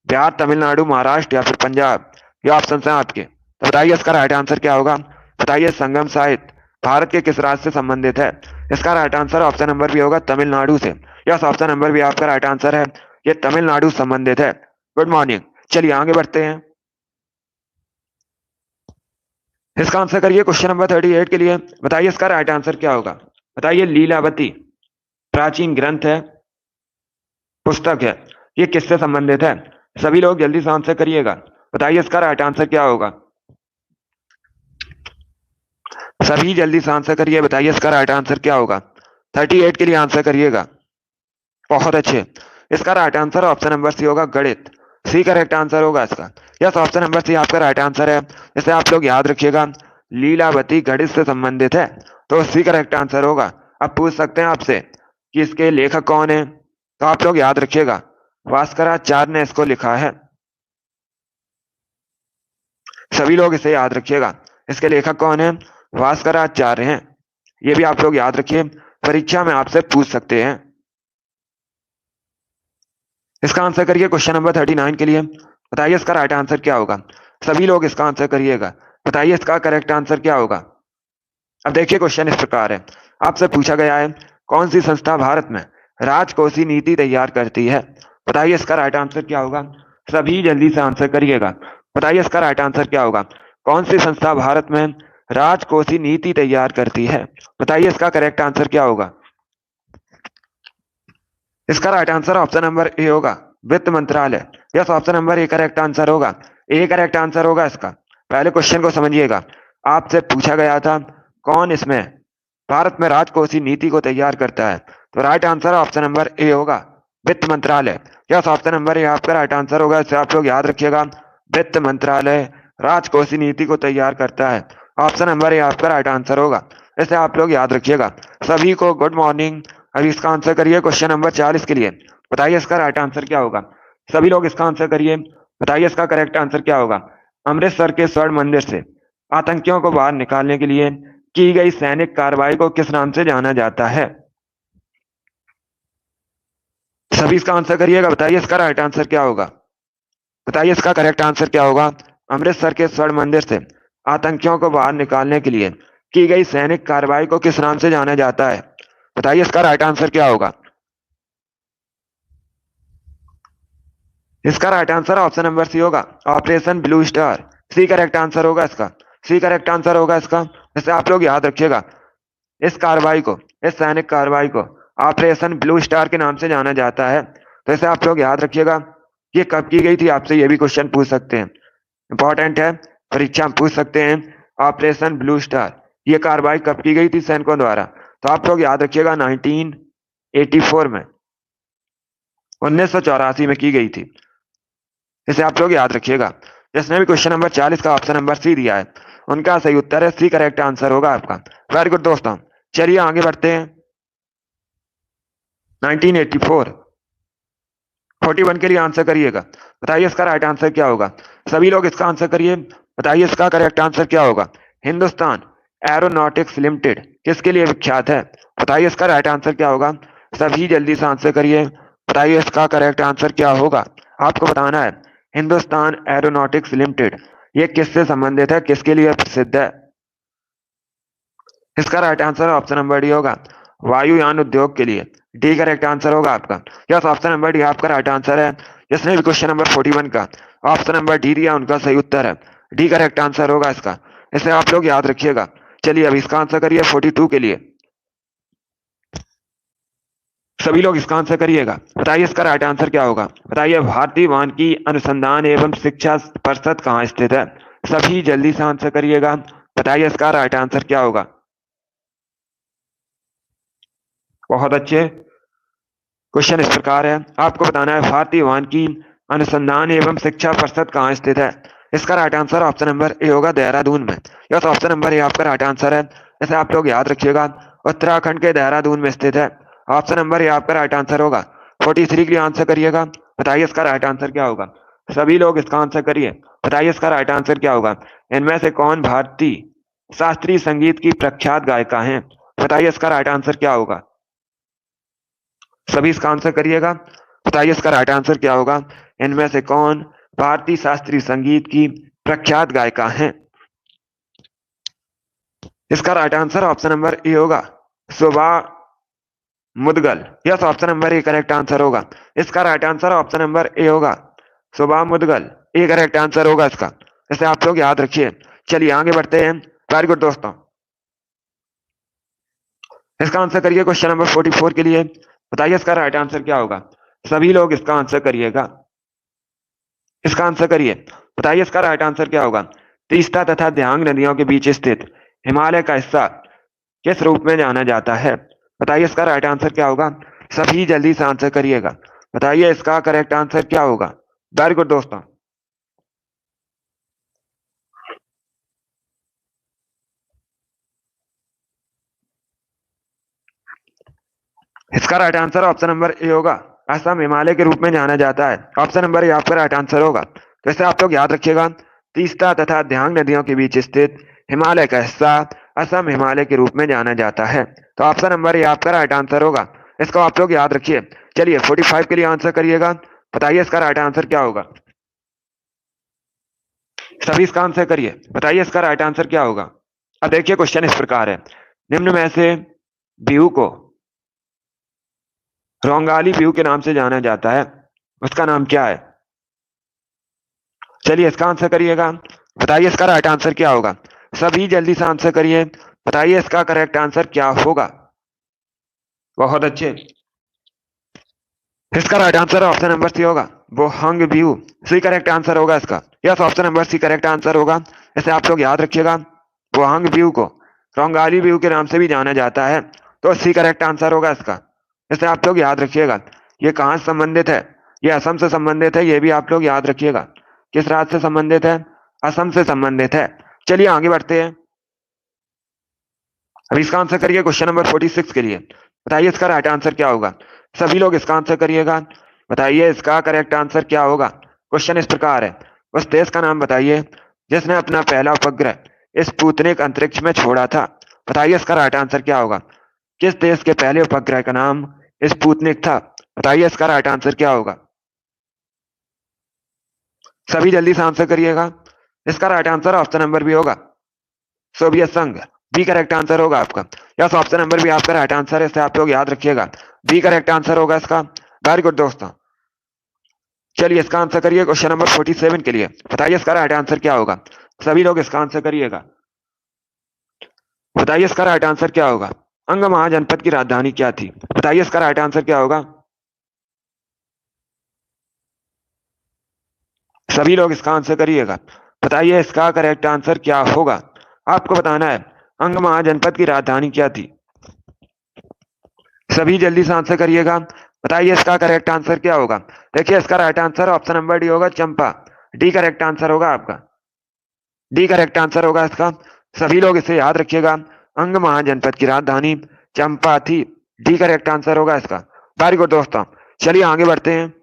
बिहार, तमिलनाडु, महाराष्ट्र या फिर पंजाब? ये ऑप्शन है आपके। तो बताइए इसका राइट आंसर क्या होगा? बताइए संगम साहित्य भारत के किस राज्य से संबंधित है? इसका right answer option number B होगा, तमिलनाडु से। यस, ऑप्शन नंबर बी आपका राइट आंसर है। ये तमिलनाडु संबंधित है। Good morning. चलिए आगे बढ़ते हैं। इसका आंसर करिए क्वेश्चन नंबर 38 के लिए। बताइए इसका राइट आंसर क्या होगा। बताइए लीलावती प्राचीन ग्रंथ है, पुस्तक है, ये किससे संबंधित है। सभी लोग जल्दी से आंसर करिएगा। बताइए इसका राइट आंसर क्या होगा। सभी जल्दी से आंसर करिए। बताइए इसका राइट आंसर क्या होगा। 38 के लिए आंसर करिएगा। बहुत अच्छे। इसका right answer option number C होगा, गणित। सी करेक्ट आंसर होगा इसका। यस, ऑप्शन नंबर सी आपका राइट आंसर है। इसे आप लोग याद रखिएगा, लीलावती गणित से संबंधित है, तो सी करेक्ट आंसर होगा। अब पूछ सकते हैं आपसे कि इसके लेखक कौन है, तो आप लोग याद रखिएगा, भास्कराचार्य ने इसको लिखा है। सभी लोग इसे याद रखिएगा, इसके लेखक कौन है, भास्कराचार्य हैं। ये भी आप लोग याद रखिए, परीक्षा में आपसे पूछ सकते हैं। इसका आंसर करिए क्वेश्चन नंबर 39 के लिए। बताइए इसका राइट आंसर क्या होगा। सभी लोग इसका आंसर करिएगा। बताइए इसका करेक्ट आंसर क्या होगा। अब देखिए क्वेश्चन इस प्रकार है। आपसे पूछा गया है, कौन सी संस्था भारत में राजकोषीय नीति तैयार करती है। बताइए इसका राइट आंसर क्या होगा। सभी जल्दी से आंसर करिएगा। बताइए इसका राइट आंसर क्या होगा। कौन सी संस्था भारत में राजकोषीय नीति तैयार करती है। बताइए इसका करेक्ट आंसर क्या होगा। इसका right answer option number A होगा, वित्त मंत्रालय। Yes, option number A correct answer होगा। ए करेक्ट आंसर होगा इसका। पहले क्वेश्चन को समझिएगा। आपसे पूछा गया था कौन इसमें भारत में राजकोषीय नीति को तैयार करता है, तो right answer option number A होगा, वित्त मंत्रालय। यस, ऑप्शन नंबर ए आपका राइट आंसर होगा। इसे आप लोग याद रखिएगा, वित्त मंत्रालय राजकोषीय नीति को तैयार करता है। ऑप्शन नंबर ए आपका राइट आंसर होगा। इसे आप लोग याद रखिएगा। सभी को गुड मॉर्निंग। अभी इसका आंसर करिए क्वेश्चन नंबर 40 के लिए। बताइए इसका राइट आंसर क्या होगा। सभी लोग इसका आंसर करिए। बताइए इसका करेक्ट आंसर क्या होगा। अमृतसर के स्वर्ण मंदिर से आतंकियों को बाहर निकालने के लिए की गई सैनिक कार्रवाई को किस नाम से जाना जाता है। सभी इसका आंसर करिएगा। बताइए इसका राइट आंसर क्या होगा। बताइए इसका करेक्ट आंसर क्या होगा। अमृतसर के स्वर्ण मंदिर से आतंकियों को बाहर निकालने के लिए की गई सैनिक कार्रवाई को किस नाम से जाना जाता है। बताइए इसका राइट आंसर क्या होगा। इसका right answer option number C होगा, operation blue star. C correct answer होगा इसका। सी करेक्ट आंसर होगा इसका। इसे आप लोग याद रखिएगा, इस कार्रवाई को, इस सैनिक कार्रवाई को ऑपरेशन ब्लू स्टार के नाम से जाना जाता है। तो इसे आप लोग याद रखिएगा। ये कब की गई थी, आपसे ये भी क्वेश्चन पूछ सकते हैं, इंपॉर्टेंट है, परीक्षा में पूछ सकते हैं। ऑपरेशन ब्लू स्टार ये कार्रवाई कब की गई थी सैनिकों द्वारा, तो आप लोग याद रखिएगा 1984 में, 1984 में की गई थी। इसे आप लोग याद रखिएगा। जिसने भी क्वेश्चन नंबर 40 का ऑप्शन नंबर सी दिया है, उनका सही उत्तर है सी करेक्ट आंसर होगा आपका। वेरी गुड दोस्तों, चलिए आगे बढ़ते हैं। 1984, 41 के लिए आंसर करिएगा। बताइए इसका राइट आंसर क्या होगा। सभी लोग इसका आंसर करिए। बताइए इसका करेक्ट आंसर क्या होगा। हिंदुस्तान एरोनॉटिक्स लिमिटेड किसके लिए विख्यात है। बताइए इसका राइट आंसर क्या होगा। सभी जल्दी से आंसर करिए। बताइए इसका करेक्ट आंसर क्या होगा। आपको बताना है हिंदुस्तान एरोनॉटिक्स लिमिटेड ये किससे संबंधित है, किसके लिए प्रसिद्ध है। इसका right answer option number D होगा, वायुयान उद्योग के लिए। डी करेक्ट आंसर होगा आपका। यस, ऑप्शन नंबर डी आपका राइट आंसर है। जिसने भी क्वेश्चन नंबर 41 का ऑप्शन नंबर डी दिया, उनका सही उत्तर है डी करेक्ट आंसर होगा इसका। इसे आप लोग याद रखिएगा। चलिए अब इसका आंसर करिए 42 के लिए। सभी लोग इसका आंसर करिएगा। बताइए इसका राइट आंसर क्या होगा। बताइए भारतीय मानकी अनुसंधान एवं शिक्षा परिषद कहाँ स्थित है। सभी जल्दी से आंसर करिएगा। बताइए इसका राइट आंसर क्या होगा। बहुत अच्छे। क्वेश्चन इस प्रकार है, आपको बताना है भारतीय मानकी अनुसंधान एवं शिक्षा परिषद कहाँ स्थित है। इसका right answer option number A होगा, देहरादून में। यस, ऑप्शन नंबर ए आपका राइट आंसर है। इसे आप लोग याद रखिएगा, उत्तराखंड के देहरादून में स्थित है। ऑप्शन नंबर ए आपका राइट आंसर होगा। 43 के लिए आंसर करिएगा। बताइए इसका राइट आंसर क्या होगा। सभी लोग इसका आंसर करिए। बताइए इसका राइट आंसर क्या होगा। इनमें से कौन भारतीय शास्त्रीय संगीत की प्रख्यात गायिका है। बताइए इसका राइट आंसर क्या होगा। सभी इसका आंसर करिएगा। बताइए इसका राइट आंसर क्या होगा। इनमें से कौन भारतीय शास्त्रीय संगीत की प्रख्यात गायिका है। इसका right answer option number A होगा, Shubha Mudgal. Yes, option number A correct answer होगा। इसका right answer option number A होगा, सुबह मुदगल। ए करेक्ट आंसर होगा इसका, इसे आप लोग याद रखिए। चलिए आगे बढ़ते हैं। वेरी गुड दोस्तों, इसका आंसर करिए क्वेश्चन नंबर 44 के लिए। बताइए इसका राइट आंसर क्या होगा। सभी लोग इसका आंसर करिएगा, इसका आंसर करिए। बताइए इसका राइट आंसर क्या होगा। तीस्ता तथा दियांग नदियों के बीच स्थित हिमालय का हिस्सा किस रूप में जाना जाता है। बताइए इसका राइट आंसर क्या होगा। सभी जल्दी से आंसर करिएगा। बताइए इसका करेक्ट आंसर क्या होगा। वेरी गुड दोस्तों, इसका right answer option number A होगा। असम हिमालय के रूप में जाना जाता है। ऑप्शन नंबर ए आपका राइट आंसर होगा। जैसे आप लोग याद रखिएगा, तीस्ता तथा दियांग नदियों के बीच स्थित हिमालय का हिस्सा असम हिमालय के रूप में जाना जाता है। तो ऑप्शन नंबर ए आपका राइट आंसर होगा, इसको आप लोग याद रखिए। चलिए 45 के लिए आंसर करिएगा। बताइए इसका राइट आंसर क्या होगा। सभी इसका आंसर करिए। बताइए इसका राइट आंसर क्या होगा। अब देखिए क्वेश्चन इस प्रकार है, निम्न में से बिहू को रोंगाली बिहू के नाम से जाना जाता है, उसका नाम क्या है। चलिए इसका आंसर करिएगा। बताइए इसका राइट आंसर क्या होगा। सभी जल्दी से आंसर करिए। बताइए इसका करेक्ट आंसर क्या होगा। बहुत अच्छे, इसका right answer option number C होगा, वो हंग व्यू। सी करेक्ट आंसर होगा इसका। Yes, option number C correct answer होगा। इसे आप लोग याद रखिएगा। वो हंग व्यू को रोंगाली व्यू के नाम से भी जाना जाता है, तो सी करेक्ट आंसर होगा इसका। इसे आप लोग याद रखिएगा। ये कहाँ से संबंधित है। ये असम से संबंधित है, ये भी आप लोग याद रखिएगा। किस राज्य से संबंधित है। असम से संबंधित है। चलिए आगे बढ़ते हैं। अब इसका आंसर करिए क्वेश्चन नंबर 46 के लिए। बताइए इसका राइट आंसर क्या होगा। सभी लोग इसका आंसर करिएगा। बताइए इसका करेक्ट आंसर क्या होगा। क्वेश्चन इस प्रकार है, उस देश का नाम बताइए जिसने अपना पहला उपग्रह स्पुतनिक अंतरिक्ष में छोड़ा था। बताइए इसका राइट आंसर क्या होगा। किस देश के पहले उपग्रह का नाम स्पुतनिक था। बताइए इसका राइट आंसर क्या होगा। सभी जल्दी से आंसर करिएगा। इसका राइट आंसर ऑप्शन नंबर भी होगा, सोवियत संघ। बी करेक्ट आंसर होगा आपका। यस, ऑप्शन नंबर भी आपका राइट आंसर है, इसे आप लोग याद रखिएगा। बी करेक्ट आंसर होगा इसका। वेरी गुड दोस्तों, चलिए इसका आंसर करिए क्वेश्चन नंबर 47 के लिए। बताइए इसका राइट आंसर क्या होगा। सभी लोग इसका आंसर करिएगा। बताइए इसका राइट आंसर क्या होगा। अंग महाजनपद की राजधानी क्या थी। बताइए इसका राइट आंसर क्या होगा। सभी लोग इसका आंसर करिएगा। बताइए इसका करेक्ट आंसर क्या होगा। आपको बताना है अंग महाजनपद की राजधानी क्या थी। सभी जल्दी से आंसर करिएगा। बताइए इसका करेक्ट आंसर क्या होगा। देखिए इसका right answer option number D होगा, चंपा। डी करेक्ट आंसर होगा आपका। डी करेक्ट आंसर होगा इसका। सभी लोग इसे याद रखिएगा। अंग महाजनपद की राजधानी चंपा थी। डी करेक्ट आंसर होगा इसका। वेरी गुड दोस्तों, चलिए आगे बढ़ते हैं।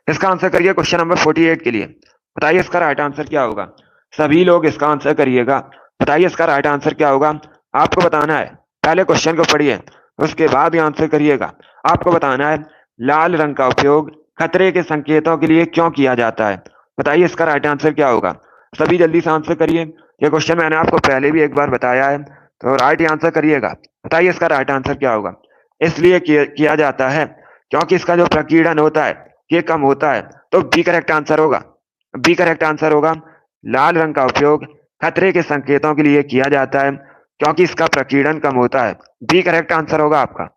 इसका आंसर करिए क्वेश्चन नंबर 48 के लिए। बताइए इसका राइट आंसर क्या होगा। सभी लोग इसका आंसर करिएगा। बताइए इसका राइट आंसर क्या होगा। आपको बताना है, पहले क्वेश्चन को पढ़िए, उसके बाद ही आंसर करिएगा। आपको बताना है लाल रंग का उपयोग खतरे के संकेतों के लिए क्यों किया जाता है। बताइए इसका राइट आंसर क्या होगा। सभी जल्दी से आंसर करिए। ये क्वेश्चन मैंने आपको पहले भी एक बार बताया है, तो राइट आंसर करिएगा। बताइए इसका राइट आंसर क्या होगा। इसलिए किया जाता है क्योंकि इसका जो प्रकीर्णन होता है ये कम होता है, तो बी करेक्ट आंसर होगा। बी करेक्ट आंसर होगा। लाल रंग का उपयोग खतरे के संकेतों के लिए किया जाता है क्योंकि इसका प्रकीर्णन कम होता है। बी करेक्ट आंसर होगा आपका।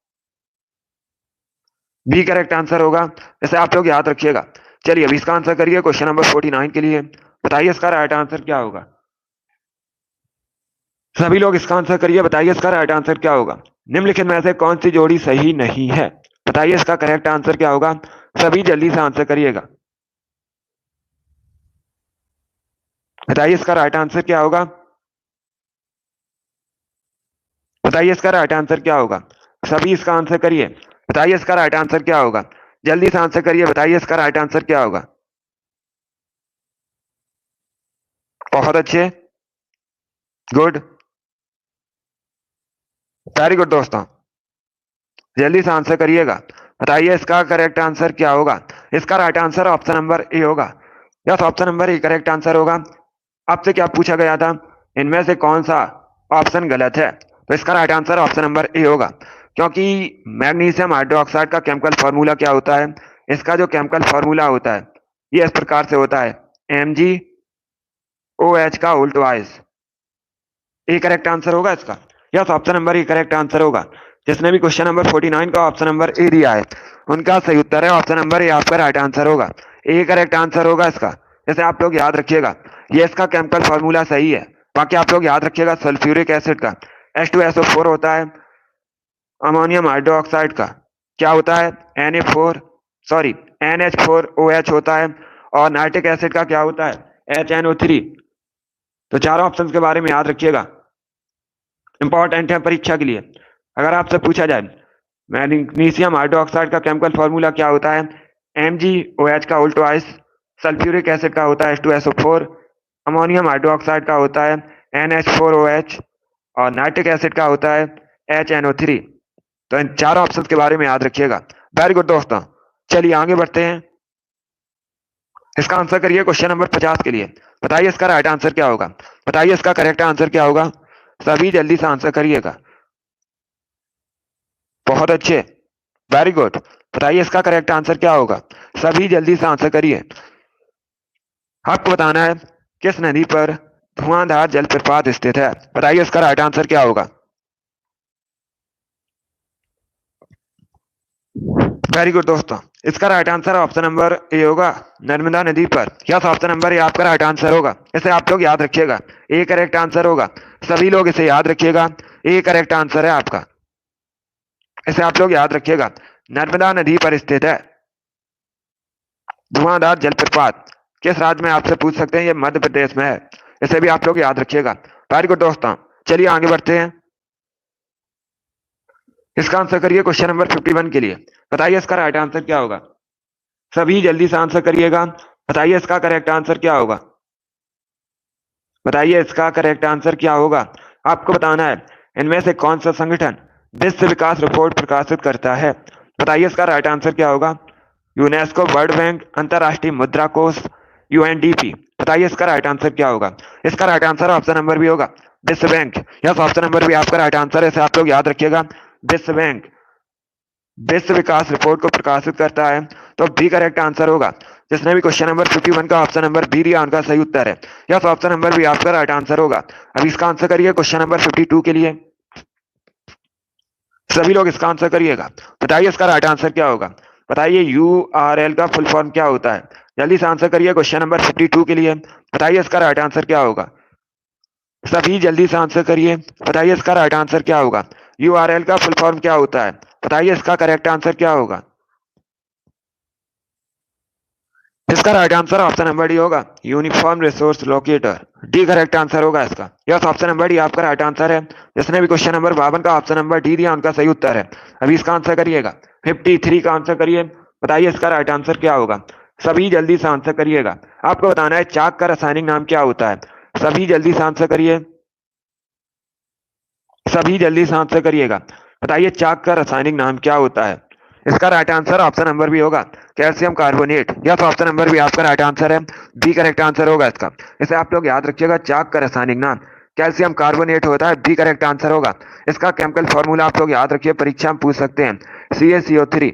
बी करेक्ट आंसर होगा, इसे आप लोग याद रखिएगा। चलिए अभी इसका आंसर करिए क्वेश्चन नंबर 49 के लिए। बताइए इसका राइट आंसर क्या होगा। सभी लोग इसका आंसर करिए। बताइए इसका राइट आंसर क्या होगा। निम्नलिखित में से कौन सी जोड़ी सही नहीं है। बताइए इसका करेक्ट आंसर क्या होगा। सभी जल्दी से आंसर करिएगा। बताइए इसका राइट आंसर क्या होगा। बताइए इसका राइट आंसर क्या होगा। सभी इसका आंसर करिए। बताइए इसका राइट आंसर क्या होगा। जल्दी से आंसर करिए। बताइए इसका राइट आंसर क्या होगा। बहुत अच्छे, गुड, वेरी गुड दोस्तों, जल्दी से आंसर करिएगा। बताइए इसका करेक्ट आंसर क्या होगा। इसका right answer option number A होगा। Yes, option number A correct answer होगा। आपसे क्या पूछा गया था, इनमें से कौन सा ऑप्शन गलत है, तो इसका right answer option number A होगा। क्योंकि मैग्नीशियम हाइड्रोक्साइड का केमिकल फॉर्मूला क्या होता है, इसका जो केमिकल फॉर्मूला होता है ये इस प्रकार से होता है, MgOH का उल्टवाइज। ए करेक्ट आंसर होगा इसका। Yes, option number A correct answer होगा। जिसने भी क्वेश्चन नंबर 49 का ऑप्शन नंबर ए दिया है उनका सही उत्तर है ऑप्शन नंबर ए, आपका राइट आंसर होगा। ए करेक्ट आंसर होगा इसका। जैसे आप लोग याद रखिएगा ये इसका केमिकल फॉर्मूला सही है। बाकी आप लोग याद रखिएगा सल्फ्यूरिक एसिड का H2SO4 होता है, अमोनियम हाइड्रोक्साइड का क्या होता है, NH4OH होता है, और नाइट्रिक एसिड का क्या होता है, HNO3। तो चारों ऑप्शन के बारे में याद रखिएगा, इंपॉर्टेंट है परीक्षा के लिए। अगर आपसे पूछा जाए मैग्नीशियम हाइड्रोक्साइड का केमिकल फॉर्मूला क्या होता है, MgOH का उल्टवाइज, सल्फ्यूरिक एसिड का होता है H2SO4, अमोनियम हाइड्रोक्साइड का होता है NH4OH, और नाइट्रिक एसिड का होता है HNO3। तो इन चारों ऑप्शन के बारे में याद रखिएगा। वेरी गुड दोस्तों, चलिए आगे बढ़ते हैं। इसका आंसर करिए क्वेश्चन नंबर 50 के लिए। बताइए इसका राइट आंसर क्या होगा, बताइए इसका करेक्ट आंसर क्या होगा। सभी जल्दी से आंसर करिएगा। बहुत अच्छे, वेरी गुड। बताइए इसका करेक्ट आंसर क्या होगा, सभी जल्दी से आंसर करिए। आपको बताना है किस नदी पर धुआंधार जलप्रपात स्थित है। बताइए इसका राइट आंसर क्या होगा। वेरी गुड दोस्तों, इसका right answer option number A होगा, नर्मदा नदी पर। यस, ऑप्शन नंबर ए आपका राइट आंसर होगा। इसे आप लोग याद रखिएगा, ए करेक्ट आंसर होगा। सभी लोग इसे याद रखिएगा, ए करेक्ट आंसर है आपका। इसे आप लोग याद रखिएगा, नर्मदा नदी पर स्थित है धुआंधार जलप्रपात। किस राज्य में आपसे पूछ सकते हैं, ये मध्य प्रदेश में है। इसे भी आप लोग याद रखिएगा। वेरी गुड दोस्तों, चलिए आगे बढ़ते हैं। इसका आंसर करिए क्वेश्चन नंबर 51 के लिए। बताइए इसका राइट आंसर क्या होगा। सभी जल्दी से आंसर करिएगा। बताइए इसका करेक्ट आंसर क्या होगा। बताइए इसका करेक्ट आंसर क्या होगा। आपको बताना है इनमें से कौन सा संगठन विश्व विकास रिपोर्ट प्रकाशित करता है। बताइए इसका राइट आंसर क्या होगा। यूनेस्को, वर्ल्ड बैंक, अंतरराष्ट्रीय मुद्रा कोष, UNDP। बताइए इसका राइट आंसर क्या होगा। इसका राइट आंसर ऑप्शन नंबर भी होगा, विश्व बैंक। यस, ऑप्शन नंबर भी आपका राइट आंसर है। इसे आप लोग याद रखिएगा, विश्व बैंक विश्व विकास रिपोर्ट को प्रकाशित करता है। तो बी करेक्ट आंसर होगा। जिसने भी क्वेश्चन नंबर 51 का ऑप्शन नंबर बी दिया उनका सही उत्तर है। यस, ऑप्शन नंबर बी आपका राइट आंसर होगा। अब इसका आंसर करिए क्वेश्चन नंबर 52 के लिए। सभी लोग इसका आंसर करिएगा। बताइए इसका राइट आंसर क्या होगा। बताइए URL का फुल फॉर्म क्या होता है। जल्दी से आंसर करिए क्वेश्चन नंबर 52 के लिए। बताइए इसका राइट आंसर क्या होगा। सभी जल्दी से आंसर करिए। बताइए इसका राइट आंसर क्या होगा। URL का फुल फॉर्म क्या होता है। बताइए इसका करेक्ट आंसर क्या होगा। इसका right answer option number D होगा, uniform resource locator. D correct answer होगा इसका। यस, ऑप्शन नंबर डी आपका राइट आंसर है। जिसने भी क्वेश्चन नंबर 52 का ऑप्शन नंबर डी दिया उनका सही उत्तर है। अभी इसका आंसर करिएगा। 53 का आंसर करिए। बताइए इसका राइट आंसर क्या होगा। सभी जल्दी से आंसर करिएगा। आपको बताना है चाक का रासायनिक नाम क्या होता है। सभी जल्दी से आंसर करिए। सभी जल्दी से आंसर करिएगा। बताइए चाक का रासायनिक नाम क्या होता है। इसका right answer option number B होगा, calcium carbonate. Yes, option number B आपका राइट आंसर है। बी करेक्ट आंसर होगा इसका। इसे आप लोग याद रखिएगा, चाक का रासायनिक नाम कैल्शियम कार्बोनेट होता है। बी करेक्ट आंसर होगा। इसका केमिकल फॉर्मूला आप लोग याद रखिए, परीक्षा में पूछ सकते हैं। CaCO3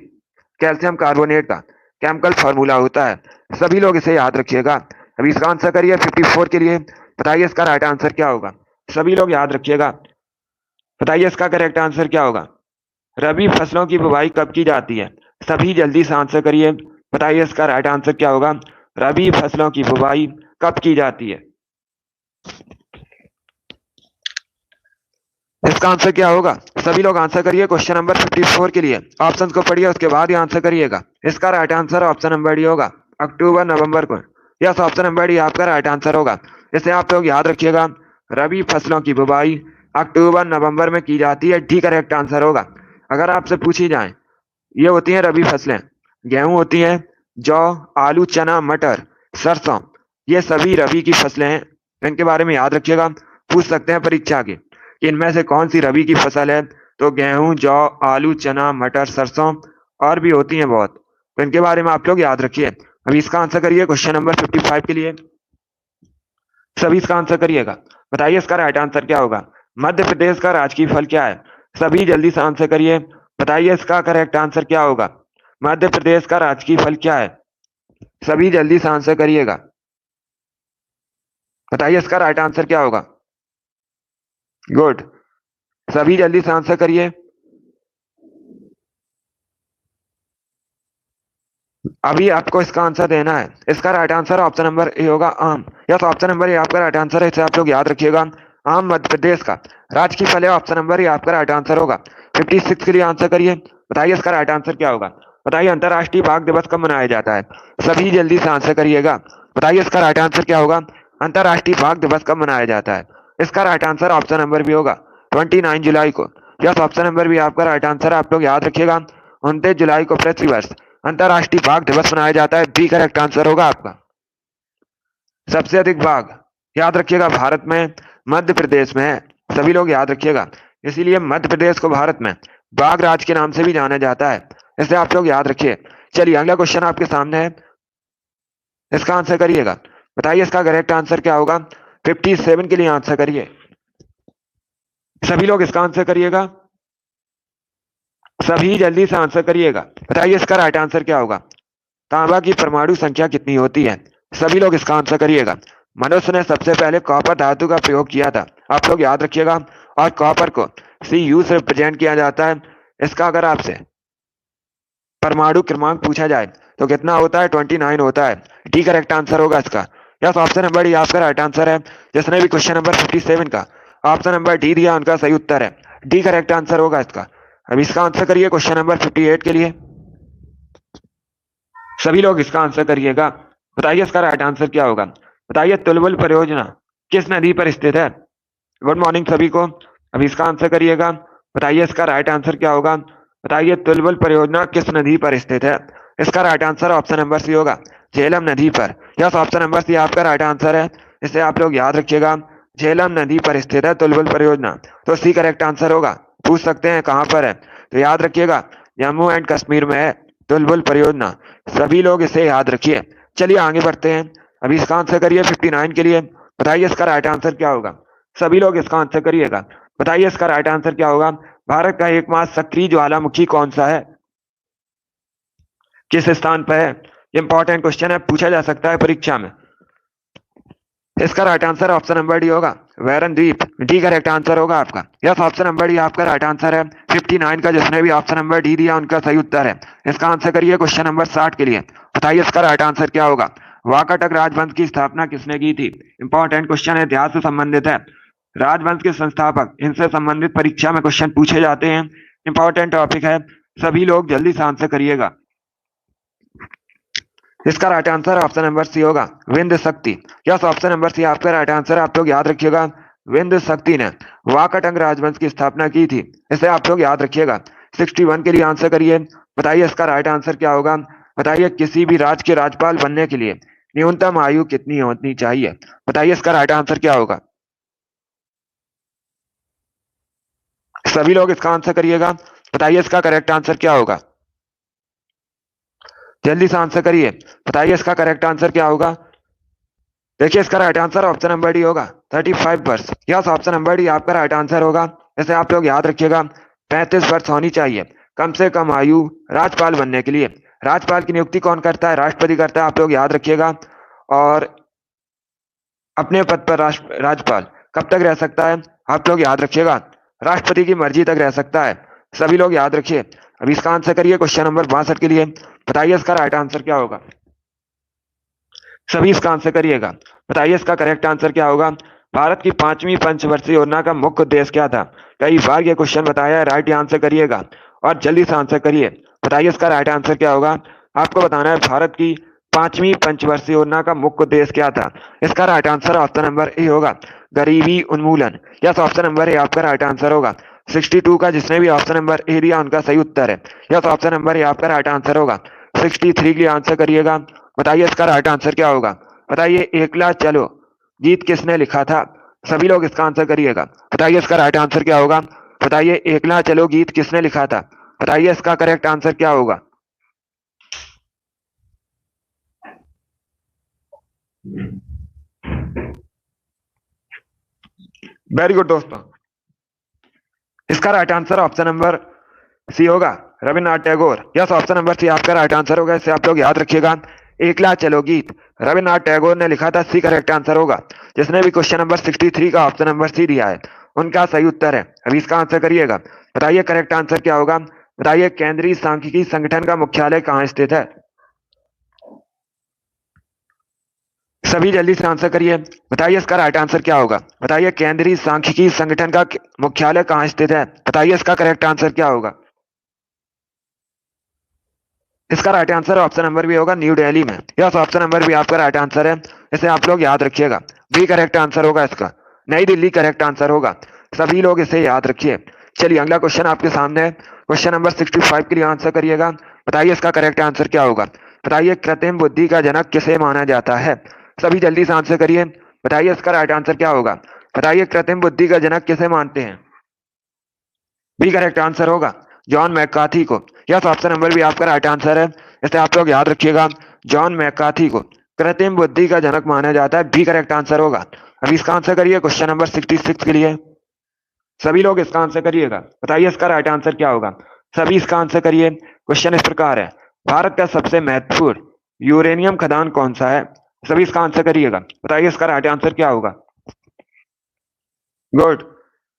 कैल्शियम कार्बोनेट का केमिकल फॉर्मूला होता है। सभी लोग इसे याद रखिएगा। अभी इसका आंसर करिए 54 के लिए। बताइए इसका राइट आंसर क्या होगा। सभी लोग याद रखिएगा। बताइए इसका करेक्ट आंसर क्या होगा। रबी फसलों की बुवाई कब की जाती है। सभी जल्दी से आंसर करिए। बताइए इसका राइट आंसर क्या होगा। रबी फसलों की बुवाई कब की जाती है। इसका आंसर क्या होगा। सभी लोग आंसर करिए क्वेश्चन नंबर 54 के लिए। ऑप्शन को पढ़िए उसके बाद ही आंसर करिएगा। इसका right answer option number D होगा, अक्टूबर नवंबर को। यस, ऑप्शन नंबर डी आपका राइट आंसर होगा। इसे आप लोग याद रखिएगा, रबी फसलों की बुवाई अक्टूबर नवंबर में की जाती है। डी करेक्ट आंसर होगा। अगर आपसे पूछी जाए, ये होती हैं रबी फसलें, गेहूं होती हैं, जौ, आलू, चना, मटर, सरसों, ये सभी रबी की फसलें हैं। इनके बारे में याद रखिएगा, पूछ सकते हैं परीक्षा के कि इनमें से कौन सी रबी की फसल है। तो गेहूं, जौ, आलू, चना, मटर, सरसों, और भी होती हैं बहुत। तो इनके बारे में आप लोग याद रखिए। अभी इसका आंसर करिए क्वेश्चन नंबर 55 के लिए। सभी इसका आंसर करिएगा। बताइए इसका राइट आंसर क्या होगा। मध्य प्रदेश का राजकीय फल क्या है। सभी जल्दी से आंसर करिए। बताइए इसका करेक्ट आंसर क्या होगा। मध्य प्रदेश का राजकीय फल क्या है। सभी जल्दी से आंसर करिएगा। बताइए इसका राइट आंसर क्या होगा। गुड। सभी जल्दी से आंसर करिए। अभी आपको इसका आंसर देना है। इसका right answer option number A होगा आम। यस, ऑप्शन नंबर ए आपका राइट आंसर है, इसे आप लोग याद रखिएगा। आम मध्य प्रदेश का राजकीय फल है। ऑप्शन नंबर ए आपका राइट आंसर होगा। 56 के लिए आंसर करिए। बताइए इसका राइट आंसर क्या होगा। बताइए अंतर्राष्ट्रीय बाघ दिवस कब मनाया जाता है। सभी जल्दी से आंसर करिएगा। बताइए इसका राइट आंसर क्या होगा। अंतर्राष्ट्रीय बाघ दिवस कब मनाया जाता है। इसका right answer option number B होगा 29 जुलाई को। यस, ऑप्शन नंबर बी आपका राइट आंसर है, आप लोग याद रखिएगा। 29 जुलाई को प्रति वर्ष अंतर्राष्ट्रीय बाघ दिवस मनाया जाता है। बी करेक्ट आंसर होगा आपका। सबसे अधिक बाघ याद रखिएगा भारत में मध्य प्रदेश में है। सभी लोग याद रखिएगा। इसीलिए मध्य प्रदेश को भारत में बाघ राज के नाम से भी जाना जाता है। इसे आप लोग याद रखिए। चलिए अगला क्वेश्चन आपके सामने है, इसका आंसर करिएगा। बताइए इसका करेक्ट आंसर क्या होगा। 57 के लिए आंसर करिए। सभी लोग इसका आंसर करिएगा। सभी जल्दी से आंसर करिएगा। बताइए इसका राइट आंसर क्या होगा। तांबा की परमाणु संख्या कितनी होती है। सभी लोग इसका आंसर करिएगा। मनुष्य ने सबसे पहले कॉपर धातु का प्रयोग किया था, आप लोग याद रखिएगा। और कॉपर को Cu से रिप्रेजेंट किया जाता है। इसका अगर आपसे परमाणु क्रमांक पूछा जाए तो कितना होता है, 29 होता है। डी करेक्ट आंसर होगा इसका। यस, ऑप्शन नंबर डी आपका राइट आंसर है। जिसने भी क्वेश्चन नंबर 57 का ऑप्शन नंबर डी दिया उनका सही उत्तर है। डी करेक्ट आंसर होगा इसका। अब इसका आंसर करिए क्वेश्चन नंबर 58 के लिए। सभी लोग इसका आंसर करिएगा। बताइए इसका राइट आंसर क्या होगा। बताइए तुलबुल परियोजना किस नदी पर स्थित है। गुड मॉर्निंग सभी को। अब इसका आंसर करिएगा। बताइए इसका राइट आंसर क्या होगा। बताइए तुलबुल परियोजना किस नदी पर स्थित है। इसका right answer option number C होगा, झेलम नदी पर। यस, ऑप्शन नंबर सी आपका राइट आंसर है, इसे आप लोग याद रखिएगा। झेलम नदी पर स्थित है तुलबुल परियोजना, तो सी करेक्ट आंसर होगा। पूछ सकते हैं कहां पर है, तो याद रखिएगा जम्मू एंड कश्मीर में है तुलबुल परियोजना। सभी लोग इसे याद रखिए। चलिए आगे बढ़ते हैं। अभी इसका आंसर करिए 59 के लिए। बताइए इसका राइट आंसर क्या होगा। सभी लोग इसका आंसर करिएगा। बताइए इसका राइट आंसर क्या होगा। भारत का एकमात्र सक्रिय ज्वालामुखी कौन सा है, किस स्थान पर है। इंपॉर्टेंट क्वेश्चन है, पूछा जा सकता है परीक्षा में। इसका right answer option number D होगा, वैरन द्वीप। डी करेक्ट आंसर होगा आपका। यस, ऑप्शन नंबर डी आपका राइट आंसर है। 59 का जिसने भी ऑप्शन नंबर डी दिया उनका सही उत्तर है। इसका आंसर करिए क्वेश्चन नंबर 60 के लिए। बताइए इसका राइट आंसर क्या होगा। वाकाटक राजवंश की स्थापना किसने की थी। इंपॉर्टेंट क्वेश्चन है, इतिहास से संबंधित है। राजवंश के संस्थापक, इनसे संबंधित परीक्षा में क्वेश्चन पूछे जाते हैं। इंपॉर्टेंट टॉपिक है, सभी लोग जल्दी से आंसर करिएगा। इसका right answer option number C होगा, विंध्य शक्ति। यस, ऑप्शन नंबर सी आपका राइट आंसर है, आप लोग याद रखिएगा। विंध्य शक्ति ने वाकाटक राजवंश की स्थापना की थी, इसे आप लोग याद रखिएगा। 61 के लिए आंसर करिए। बताइए इसका राइट आंसर क्या होगा। बताइए किसी भी राज्य के राज्यपाल बनने के लिए न्यूनतम आयु कितनी होनी चाहिए। बताइए इसका राइट आंसर क्या होगा। सभी लोग इसका आंसर करिएगा। बताइए इसका करेक्ट आंसर क्या होगा। जल्दी से आंसर करिए। बताइए इसका करेक्ट आंसर क्या होगा। देखिए इसका right answer option number D होगा, 35 वर्ष। यस, ऑप्शन नंबर डी आपका राइट आंसर होगा। इसे आप लोग याद रखिएगा। 35 वर्ष होनी चाहिए कम से कम आयु राज्यपाल बनने के लिए। राज्यपाल की नियुक्ति कौन करता है, राष्ट्रपति करता है, आप लोग याद रखिएगा। और अपने पद पर राज्यपाल कब तक रह सकता है, आप लोग याद रखिएगा। राष्ट्रपति की मर्जी तक रह सकता है। सभी लोग याद रखिए। अब इसका आंसर करिए क्वेश्चन नंबर 62 के लिए। बताइए इसका राइट आंसर क्या होगा। सभी इसका आंसर करिएगा। बताइए इसका करेक्ट आंसर क्या होगा। भारत की 5वीं पंचवर्षीय योजना का मुख्य उद्देश्य क्या था। कई बार ये क्वेश्चन बताया है, राइट आंसर करिएगा और जल्दी से आंसर करिए। बताइए इसका राइट आंसर क्या होगा। आपको बताना है भारत की 5वीं पंचवर्षीय योजना का मुख्य उद्देश्य क्या था। इसका right answer option number A होगा, गरीबी उन्मूलन। यस, ऑप्शन नंबर ए आपका राइट आंसर होगा। 62 का जिसने भी ऑप्शन नंबर ए दिया उनका सही उत्तर है। यस, ऑप्शन नंबर ए आपका राइट आंसर होगा। 63 के लिए आंसर करिएगा। बताइए इसका राइट आंसर क्या होगा। बताइए एकला चलो गीत किसने लिखा था। सभी लोग इसका आंसर करिएगा। बताइए इसका राइट आंसर क्या होगा। बताइए एकला चलो गीत किसने लिखा था। बताइए इसका करेक्ट आंसर क्या होगा। वेरी गुड दोस्तों, इसका right answer option number C होगा, Rabindranath Tagore. Yes, option number C आपका राइट आंसर होगा, इसे आप लोग याद रखिएगा। एकला चलो गीत रविन्द्रनाथ टैगोर ने लिखा था, सी करेक्ट आंसर होगा। जिसने भी क्वेश्चन नंबर 63 का ऑप्शन नंबर सी दिया है उनका सही उत्तर है। अभी इसका आंसर करिएगा, बताइए करेक्ट आंसर क्या होगा। बताइए केंद्रीय सांख्यिकी संगठन का मुख्यालय कहाँ स्थित है। सभी जल्दी से आंसर करिए, बताइए इसका राइट आंसर क्या होगा। बताइए केंद्रीय सांख्यिकी संगठन का मुख्यालय कहाँ स्थित है। बताइए इसका करेक्ट आंसर क्या होगा। इसका राइट आंसर ऑप्शन नंबर भी होगा, न्यू दिल्ली में। यस, ऑप्शन नंबर भी आपका राइट आंसर है, इसे आप लोग याद रखिएगा। बी करेक्ट आंसर होगा इसका, नई दिल्ली करेक्ट आंसर होगा। सभी लोग इसे याद रखिए। चलिए अगला क्वेश्चन आपके सामने है, क्वेश्चन नंबर 65 के लिए आंसर करिएगा। बताइए इसका करेक्ट आंसर क्या होगा। बताइए कृत्रिम बुद्धि का जनक किसे माना जाता है। सभी जल्दी से आंसर करिए, बताइए इसका राइट आंसर क्या होगा। बताइए कृत्रिम बुद्धि का जनक किसे मानते हैं। बी करेक्ट आंसर होगा, जॉन मैकार्थी को। यस, ऑप्शन नंबर भी आपका राइट आंसर है, इसे आप लोग याद रखिएगा। जॉन मैकार्थी को कृत्रिम बुद्धि का जनक माना जाता है, बी करेक्ट आंसर होगा। अभी इसका आंसर करिए क्वेश्चन नंबर 66 के लिए। सभी लोग इसका आंसर करिएगा, बताइए इसका राइट आंसर क्या होगा। सभी इसका आंसर करिए। क्वेश्चन इस प्रकार है, भारत का सबसे महत्वपूर्ण यूरेनियम खदान कौन सा है। सभी इसका आंसर करिएगा, बताइए इसका राइट आंसर क्या होगा। गुड।